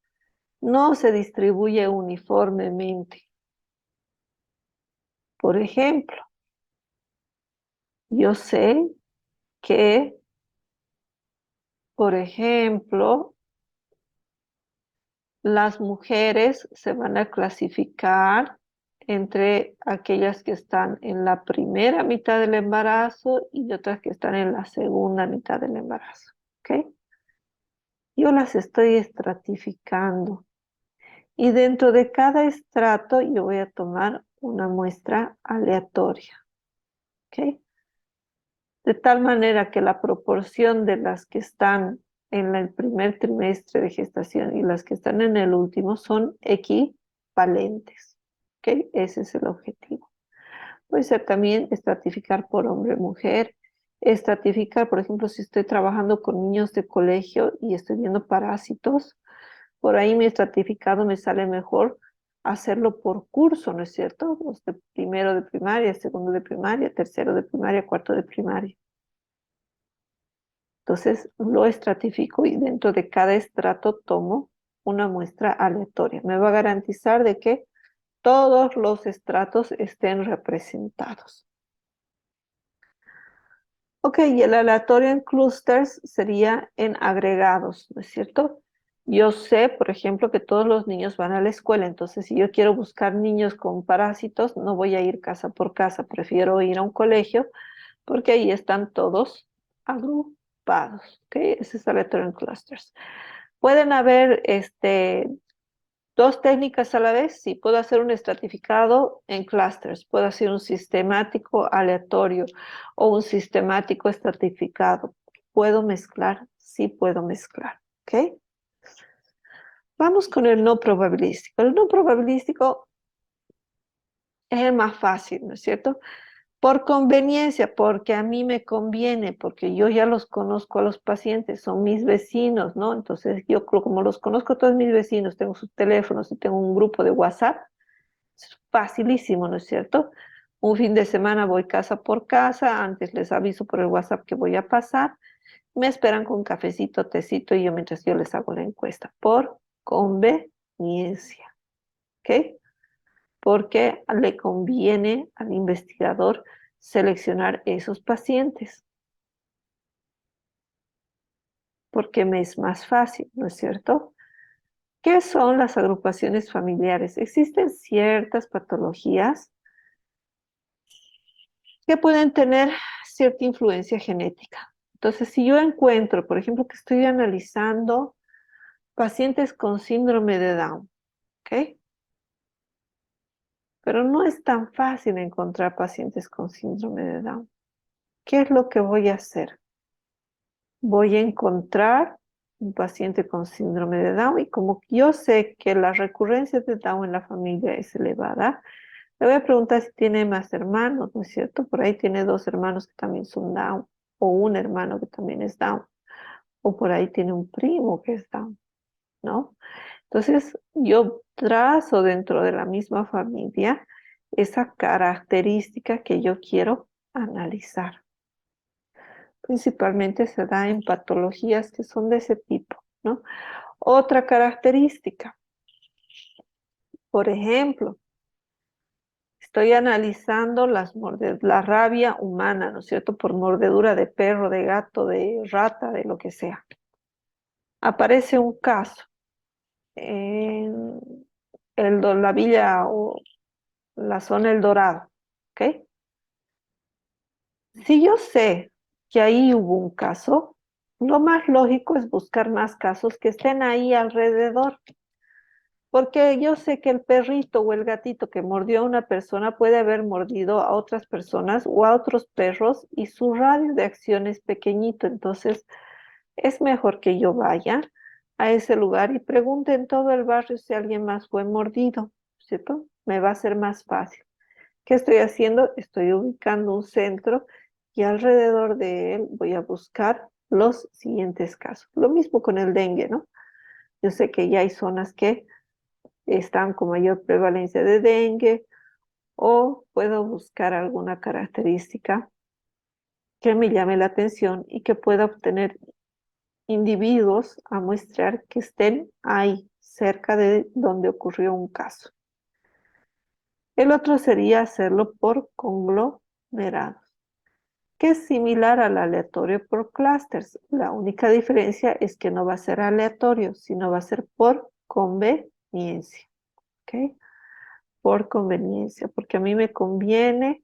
no se distribuye uniformemente. Por ejemplo, yo sé que, por ejemplo, las mujeres se van a clasificar entre aquellas que están en la primera mitad del embarazo y otras que están en la segunda mitad del embarazo. ¿Ok? Yo las estoy estratificando y dentro de cada estrato yo voy a tomar una muestra aleatoria. ¿Ok? De tal manera que la proporción de las que están en el primer trimestre de gestación y las que están en el último son equivalentes. ¿Ok? Ese es el objetivo. Puede ser también estratificar por hombre-mujer, estratificar, por ejemplo, si estoy trabajando con niños de colegio y estoy viendo parásitos, por ahí mi estratificado me sale mejor hacerlo por curso, ¿no es cierto? Los de primero de primaria, segundo de primaria, tercero de primaria, cuarto de primaria. Entonces lo estratifico y dentro de cada estrato tomo una muestra aleatoria. Me va a garantizar de que todos los estratos estén representados. Ok, y el aleatorio en clusters sería en agregados, ¿no es cierto? Yo sé, por ejemplo, que todos los niños van a la escuela, entonces si yo quiero buscar niños con parásitos, no voy a ir casa por casa, prefiero ir a un colegio porque ahí están todos agrupados, ¿ok? Ese es aleatorio en clusters. Pueden haber dos técnicas a la vez. Sí, puedo hacer un estratificado en clusters, puedo hacer un sistemático aleatorio o un sistemático estratificado. ¿Puedo mezclar? Sí, puedo mezclar, ¿ok? Vamos con el no probabilístico. El no probabilístico es el más fácil, ¿no es cierto? Por conveniencia, porque a mí me conviene, porque yo ya los conozco a los pacientes, son mis vecinos, ¿no? Entonces yo como los conozco a todos mis vecinos, tengo sus teléfonos y tengo un grupo de WhatsApp, es facilísimo, ¿no es cierto? Un fin de semana voy casa por casa, antes les aviso por el WhatsApp que voy a pasar, me esperan con cafecito, tecito y yo mientras yo les hago la encuesta, por conveniencia, ¿ok? Porque le conviene al investigador seleccionar esos pacientes, porque me es más fácil, ¿no es cierto? ¿Qué son las agrupaciones familiares? Existen ciertas patologías que pueden tener cierta influencia genética. Entonces, si yo encuentro, por ejemplo, que estoy analizando pacientes con síndrome de Down, ¿ok? Pero no es tan fácil encontrar pacientes con síndrome de Down. ¿Qué es lo que voy a hacer? Voy a encontrar un paciente con síndrome de Down y como yo sé que la recurrencia de Down en la familia es elevada, le voy a preguntar si tiene más hermanos, ¿no es cierto? Por ahí tiene dos hermanos que también son Down o un hermano que también es Down o por ahí tiene un primo que es Down, ¿no? Entonces yo trazo dentro de la misma familia esa característica que yo quiero analizar. Principalmente se da en patologías que son de ese tipo, ¿no? Otra característica, por ejemplo, estoy analizando la rabia humana, ¿no es cierto? Por mordedura de perro, de gato, de rata, de lo que sea. Aparece un caso en la villa o la zona El Dorado, ¿ok? Si yo sé que ahí hubo un caso, lo más lógico es buscar más casos que estén ahí alrededor. Porque yo sé que el perrito o el gatito que mordió a una persona puede haber mordido a otras personas o a otros perros y su radio de acción es pequeñito. Entonces, es mejor que yo vaya a ese lugar y pregunte en todo el barrio si alguien más fue mordido, ¿cierto? Me va a ser más fácil. ¿Qué estoy haciendo? Estoy ubicando un centro y alrededor de él voy a buscar los siguientes casos. Lo mismo con el dengue, ¿no? Yo sé que ya hay zonas que están con mayor prevalencia de dengue o puedo buscar alguna característica que me llame la atención y que pueda obtener individuos a muestrear que estén ahí, cerca de donde ocurrió un caso. El otro sería hacerlo por conglomerados, que es similar al aleatorio por clusters. La única diferencia es que no va a ser aleatorio, sino va a ser por conveniencia. ¿Ok? Por conveniencia, porque a mí me conviene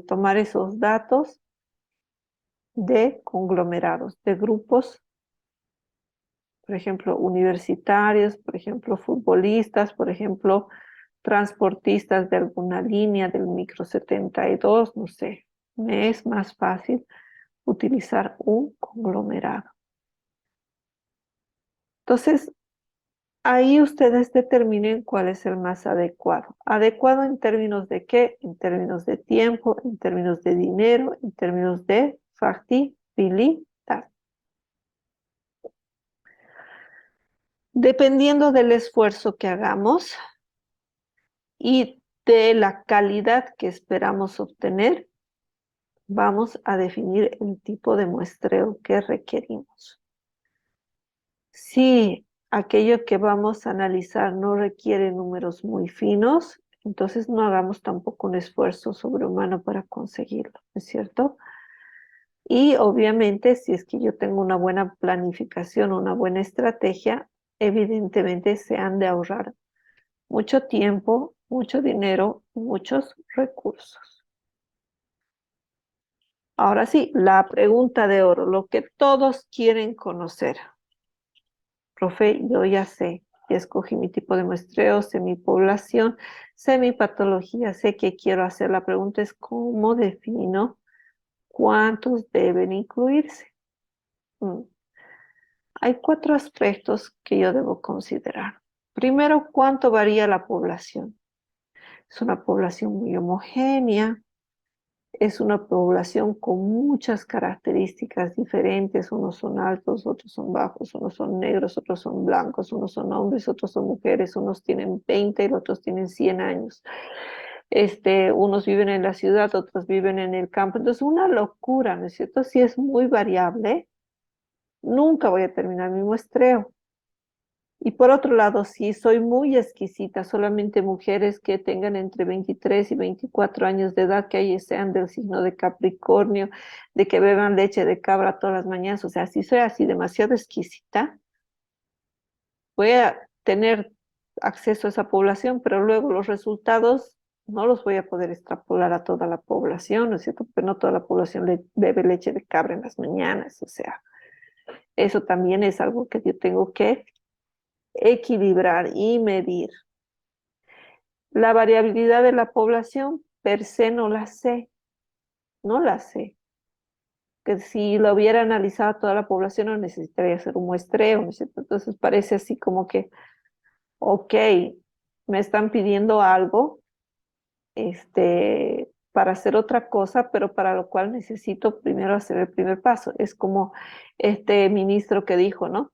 tomar esos datos de conglomerados, de grupos, por ejemplo, universitarios, por ejemplo, futbolistas, por ejemplo, transportistas de alguna línea del micro 72, no sé. Me es más fácil utilizar un conglomerado. Entonces, ahí ustedes determinen cuál es el más adecuado. ¿Adecuado en términos de qué? En términos de tiempo, en términos de dinero, en términos de factibilidad. Dependiendo del esfuerzo que hagamos y de la calidad que esperamos obtener, vamos a definir el tipo de muestreo que requerimos. Si aquello que vamos a analizar no requiere números muy finos, entonces no hagamos tampoco un esfuerzo sobrehumano para conseguirlo, ¿no es cierto? Y obviamente, si es que yo tengo una buena planificación, una buena estrategia, evidentemente se han de ahorrar mucho tiempo, mucho dinero, muchos recursos. Ahora sí, la pregunta de oro, lo que todos quieren conocer. Profe, yo ya sé, ya escogí mi tipo de muestreo, sé mi población, sé mi patología, sé qué quiero hacer. La pregunta es cómo defino cuántos deben incluirse. Mm. Hay 4 aspectos que yo debo considerar. Primero, ¿cuánto varía la población? Es una población muy homogénea, es una población con muchas características diferentes. Unos son altos, otros son bajos, unos son negros, otros son blancos, unos son hombres, otros son mujeres, unos tienen 20 y otros tienen 100 años. Unos viven en la ciudad, otros viven en el campo. Entonces, una locura, ¿no es cierto? Si es muy variable, nunca voy a terminar mi muestreo. Y por otro lado, si soy muy exquisita, solamente mujeres que tengan entre 23 y 24 años de edad, que ahí sean del signo de Capricornio, de que beban leche de cabra todas las mañanas, o sea, si soy así demasiado exquisita, voy a tener acceso a esa población, pero luego los resultados no los voy a poder extrapolar a toda la población, ¿no es cierto? Porque no toda la población bebe leche de cabra en las mañanas, o sea, eso también es algo que yo tengo que equilibrar y medir. La variabilidad de la población per se no la sé, no la sé. Que si lo hubiera analizado toda la población no necesitaría hacer un muestreo, ¿no es cierto? Entonces parece así como que, ok, me están pidiendo algo, para hacer otra cosa, pero para lo cual necesito primero hacer el primer paso. Es como este ministro que dijo, ¿no?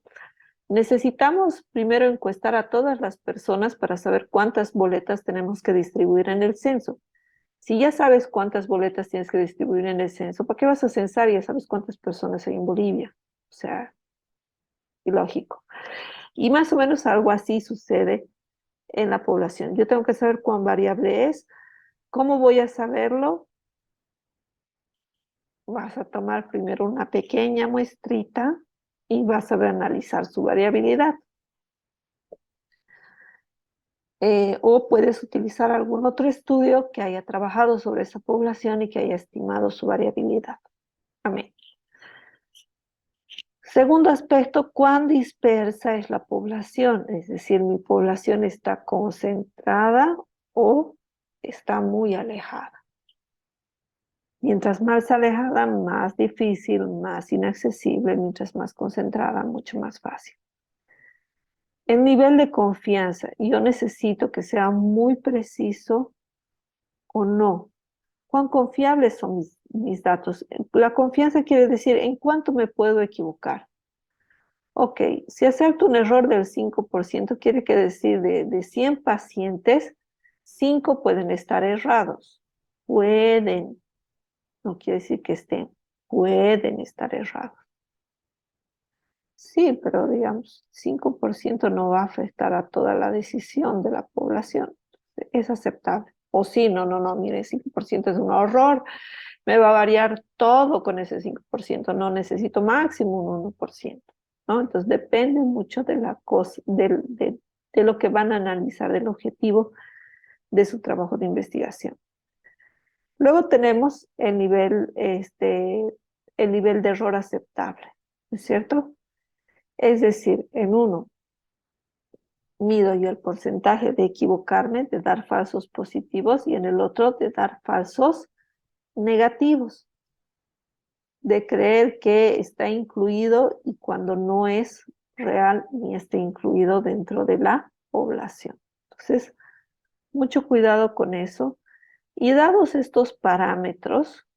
Necesitamos primero encuestar a todas las personas para saber cuántas boletas tenemos que distribuir en el censo. Si ya sabes cuántas boletas tienes que distribuir en el censo, ¿para qué vas a censar? Ya sabes cuántas personas hay en Bolivia. O sea, ilógico. Y más o menos algo así sucede en la población. Yo tengo que saber cuán variable es. ¿Cómo voy a saberlo? Vas a tomar primero una pequeña muestrita y vas a analizar su variabilidad. O puedes utilizar algún otro estudio que haya trabajado sobre esa población y que haya estimado su variabilidad. Amén. Segundo aspecto, ¿cuán dispersa es la población? Es decir, mi población está concentrada o está muy alejada. Mientras más alejada, más difícil, más inaccesible, mientras más concentrada, mucho más fácil. El nivel de confianza, yo necesito que sea muy preciso o no. ¿Cuán confiables son mis datos? La confianza quiere decir en cuánto me puedo equivocar. Ok, si acepto un error del 5%, quiere que decir de 100 pacientes, 5 pueden estar errados. Pueden, no quiere decir que estén, pueden estar errados. Sí, pero digamos, 5% no va a afectar a toda la decisión de la población. Es aceptable. O sí, no, mire, 5% es un horror. Me va a variar todo con ese 5%. No necesito máximo un 1%. ¿No? Entonces depende mucho de la cosa, de lo que van a analizar, del objetivo de su trabajo de investigación. Luego tenemos el nivel de error aceptable, ¿no es cierto? Es decir, en uno mido yo el porcentaje de equivocarme, de dar falsos positivos, y en el otro de dar falsos negativos, de creer que está incluido y cuando no es real ni está incluido dentro de la población. Entonces, mucho cuidado con eso. Y dados estos parámetros,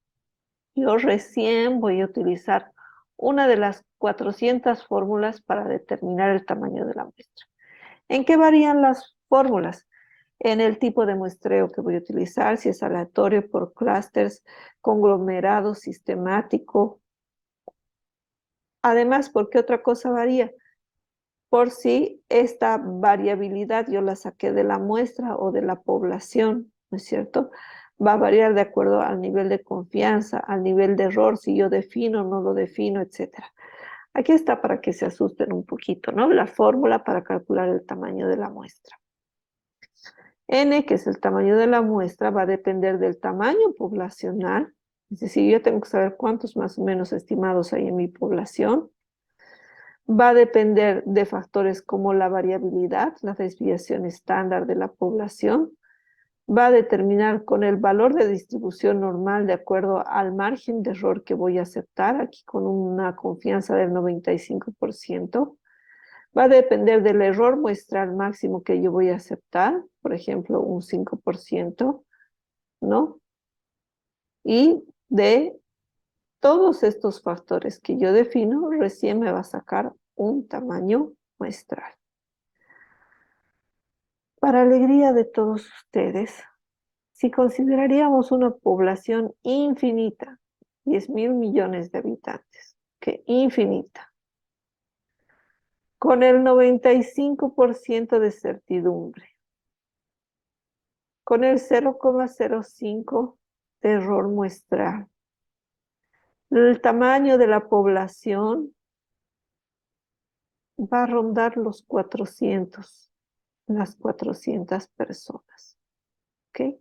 yo recién voy a utilizar una de las 400 fórmulas para determinar el tamaño de la muestra. ¿En qué varían las fórmulas? En el tipo de muestreo que voy a utilizar, si es aleatorio, por clústeres, conglomerado, sistemático. Además, ¿por qué otra cosa varía? Por si esta variabilidad yo la saqué de la muestra o de la población, ¿no es cierto? Va a variar de acuerdo al nivel de confianza, al nivel de error, si yo defino o no lo defino, etcétera. Aquí está para que se asusten un poquito, ¿no? La fórmula para calcular el tamaño de la muestra. N, que es el tamaño de la muestra, va a depender del tamaño poblacional. Es decir, yo tengo que saber cuántos más o menos estimados hay en mi población. Va a depender de factores como la variabilidad, la desviación estándar de la población. Va a determinar con el valor de distribución normal de acuerdo al margen de error que voy a aceptar, aquí con una confianza del 95%. Va a depender del error muestral máximo que yo voy a aceptar, por ejemplo, un 5%, ¿no? Y de todos estos factores que yo defino, recién me va a sacar un tamaño muestral. Para alegría de todos ustedes, si consideraríamos una población infinita, 10.000 millones de habitantes, que infinita, con el 95% de certidumbre, con el 0,05 de error muestral, el tamaño de la población va a rondar los 400, las 400 personas, ¿ok?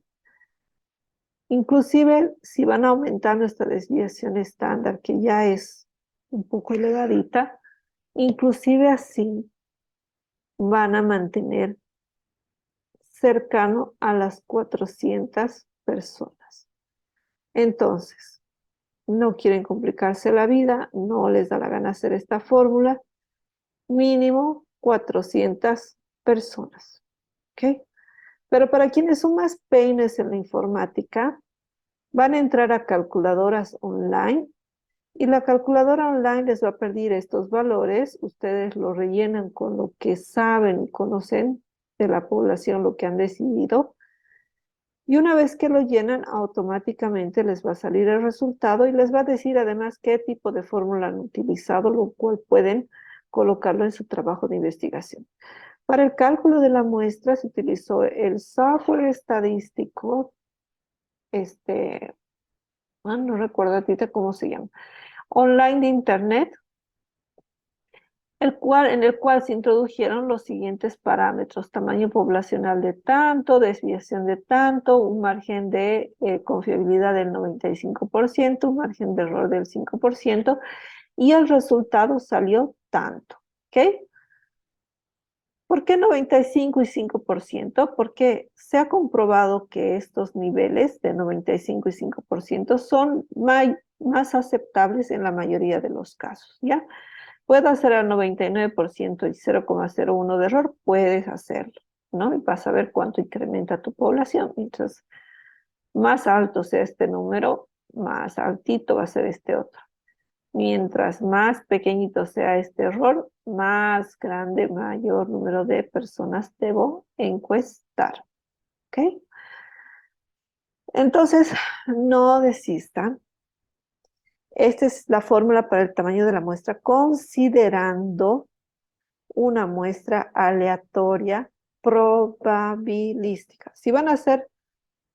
Inclusive, si van aumentando esta desviación estándar, que ya es un poco elevadita, inclusive así van a mantener cercano a las 400 personas. Entonces, no quieren complicarse la vida, no les da la gana hacer esta fórmula, mínimo 400 personas, ¿ok? Pero para quienes son más peines en la informática, van a entrar a calculadoras online y la calculadora online les va a pedir estos valores. Ustedes lo rellenan con lo que saben y conocen de la población, lo que han decidido. Y una vez que lo llenan, automáticamente les va a salir el resultado y les va a decir además qué tipo de fórmula han utilizado, lo cual pueden colocarlo en su trabajo de investigación. Para el cálculo de la muestra se utilizó el software estadístico, no recuerdo ahorita cómo se llama, online de internet, en el cual se introdujeron los siguientes parámetros: tamaño poblacional de tanto, desviación de tanto, un margen de confiabilidad del 95%, un margen de error del 5%, y el resultado salió tanto, ¿ok? ¿Por qué 95 y 5%? Porque se ha comprobado que estos niveles de 95 y 5% son más aceptables en la mayoría de los casos, ¿ya? Puedo hacer al 99% y 0,01 de error, puedes hacerlo, ¿no? Y vas a ver cuánto incrementa tu población. Mientras más alto sea este número, más altito va a ser este otro. Mientras más pequeñito sea este error, más grande, mayor número de personas debo encuestar, ¿ok? Entonces, no desistan. Esta es la fórmula para el tamaño de la muestra, considerando una muestra aleatoria probabilística. Si van a hacer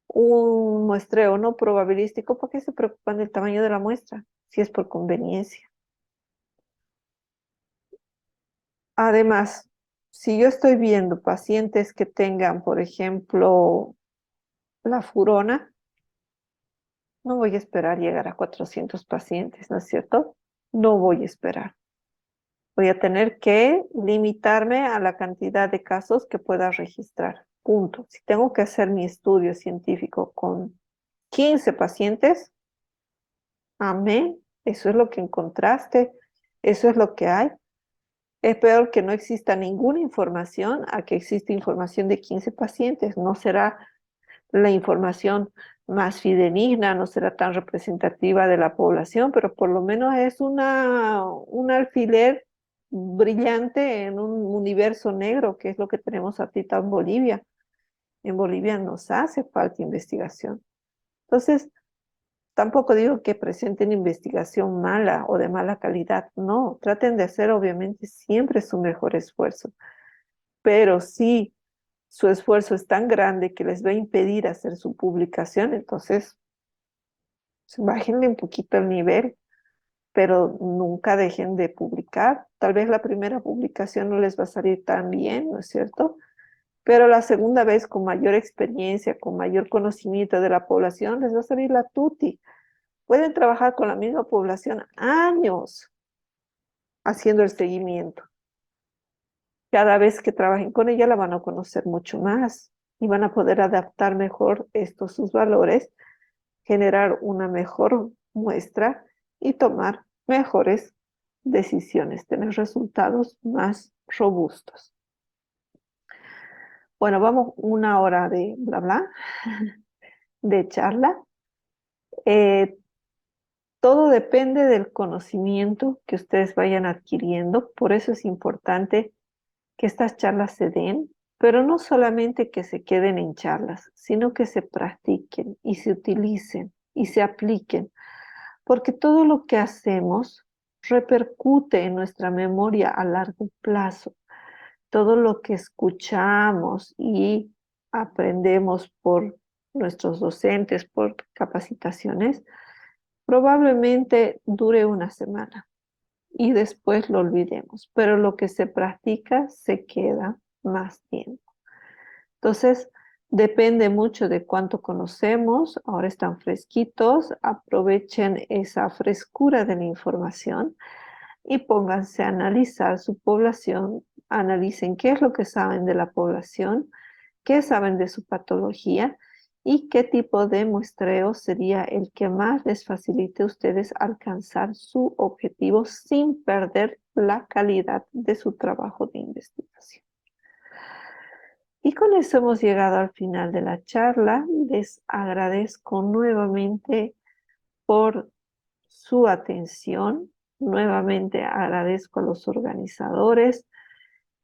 un muestreo no probabilístico, ¿por qué se preocupan del tamaño de la muestra? Si es por conveniencia. Además, si yo estoy viendo pacientes que tengan, por ejemplo, la furona, no voy a esperar llegar a 400 pacientes, ¿no es cierto? No voy a esperar. Voy a tener que limitarme a la cantidad de casos que pueda registrar. Punto. Si tengo que hacer mi estudio científico con 15 pacientes, amén, eso es lo que encontraste, eso es lo que hay. Es peor que no exista ninguna información a que exista información de 15 pacientes. No será la información más fidedigna, no será tan representativa de la población, pero por lo menos es un alfiler brillante en un universo negro, que es lo que tenemos ahorita en Bolivia. En Bolivia nos hace falta investigación. Entonces, tampoco digo que presenten investigación mala o de mala calidad, no, traten de hacer obviamente siempre su mejor esfuerzo, pero si su esfuerzo es tan grande que les va a impedir hacer su publicación, entonces bájenle un poquito el nivel, pero nunca dejen de publicar. Tal vez la primera publicación no les va a salir tan bien, ¿no es cierto? Pero la segunda vez, con mayor experiencia, con mayor conocimiento de la población, les va a salir la tuti. Pueden trabajar con la misma población años haciendo el seguimiento. Cada vez que trabajen con ella la van a conocer mucho más y van a poder adaptar mejor estos sus valores, generar una mejor muestra y tomar mejores decisiones, tener resultados más robustos. Bueno, vamos una hora de bla bla, de charla. Eh, Todo depende del conocimiento que ustedes vayan adquiriendo, por eso es importante que estas charlas se den, pero no solamente que se queden en charlas, sino que se practiquen y se utilicen y se apliquen, porque todo lo que hacemos repercute en nuestra memoria a largo plazo. Todo lo que escuchamos y aprendemos por nuestros docentes, por capacitaciones, probablemente dure una semana y después lo olvidemos, pero lo que se practica se queda más tiempo. Entonces, depende mucho de cuánto conocemos, ahora están fresquitos, aprovechen esa frescura de la información y pónganse a analizar su población, analicen qué es lo que saben de la población, qué saben de su patología y qué tipo de muestreo sería el que más les facilite a ustedes alcanzar su objetivo sin perder la calidad de su trabajo de investigación. Y con eso hemos llegado al final de la charla. Les agradezco nuevamente por su atención. Nuevamente agradezco a los organizadores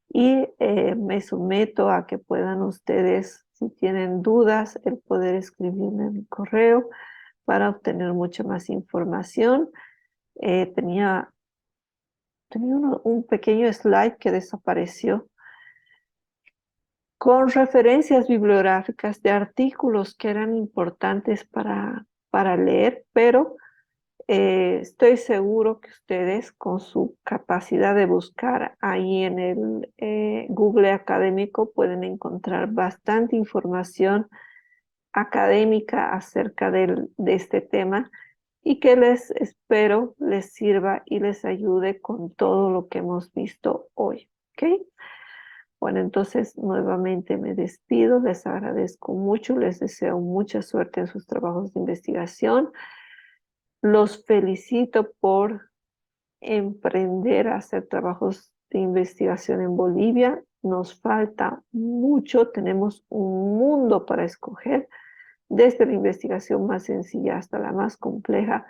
y me someto a que puedan ustedes, si tienen dudas, el poder escribirme en mi correo para obtener mucha más información. Tenía un pequeño slide que desapareció con referencias bibliográficas de artículos que eran importantes para leer, pero estoy seguro que ustedes con su capacidad de buscar ahí en el Google académico pueden encontrar bastante información académica acerca de este tema y que les espero les sirva y les ayude con todo lo que hemos visto hoy. ¿Ok? Bueno, entonces nuevamente me despido, les agradezco mucho, les deseo mucha suerte en sus trabajos de investigación. Los felicito por emprender a hacer trabajos de investigación en Bolivia. Nos falta mucho, tenemos un mundo para escoger, desde la investigación más sencilla hasta la más compleja.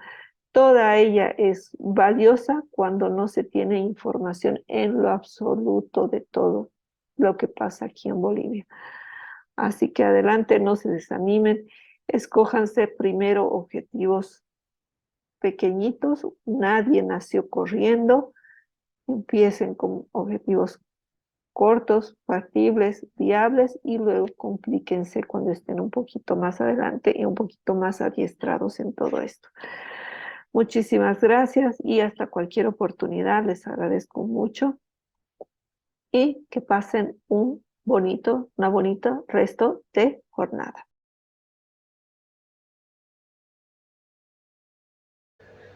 Toda ella es valiosa cuando no se tiene información en lo absoluto de todo lo que pasa aquí en Bolivia. Así que adelante, no se desanimen, escójanse primero objetivos pequeñitos, nadie nació corriendo, empiecen con objetivos cortos, factibles, viables y luego complíquense cuando estén un poquito más adelante y un poquito más adiestrados en todo esto. Muchísimas gracias y hasta cualquier oportunidad les agradezco mucho y que pasen una bonita resto de jornada.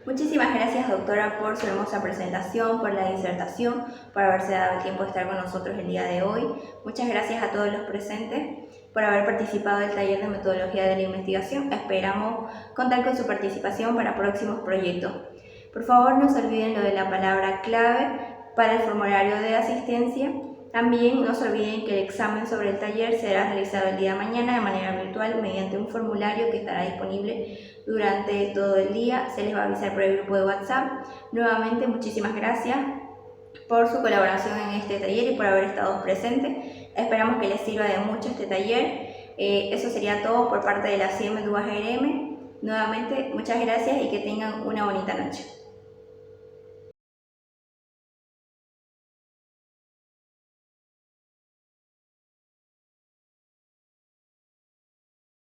Muchísimas gracias, doctora, por su hermosa presentación, por la disertación, por haberse dado el tiempo de estar con nosotros el día de hoy. Muchas gracias a todos los presentes por haber participado del taller de metodología de la investigación. Esperamos contar con su participación para próximos proyectos. Por favor, no se olviden lo de la palabra clave para el formulario de asistencia También no se olviden que el examen sobre el taller será realizado el día de mañana de manera virtual mediante un formulario que estará disponible durante todo el día. Se les va a avisar por el grupo de WhatsApp. Nuevamente, muchísimas gracias por su colaboración en este taller y por haber estado presente. Esperamos que les sirva de mucho este taller. Eso sería todo por parte de la CIEM Duas ARM. Nuevamente, muchas gracias y que tengan una bonita noche.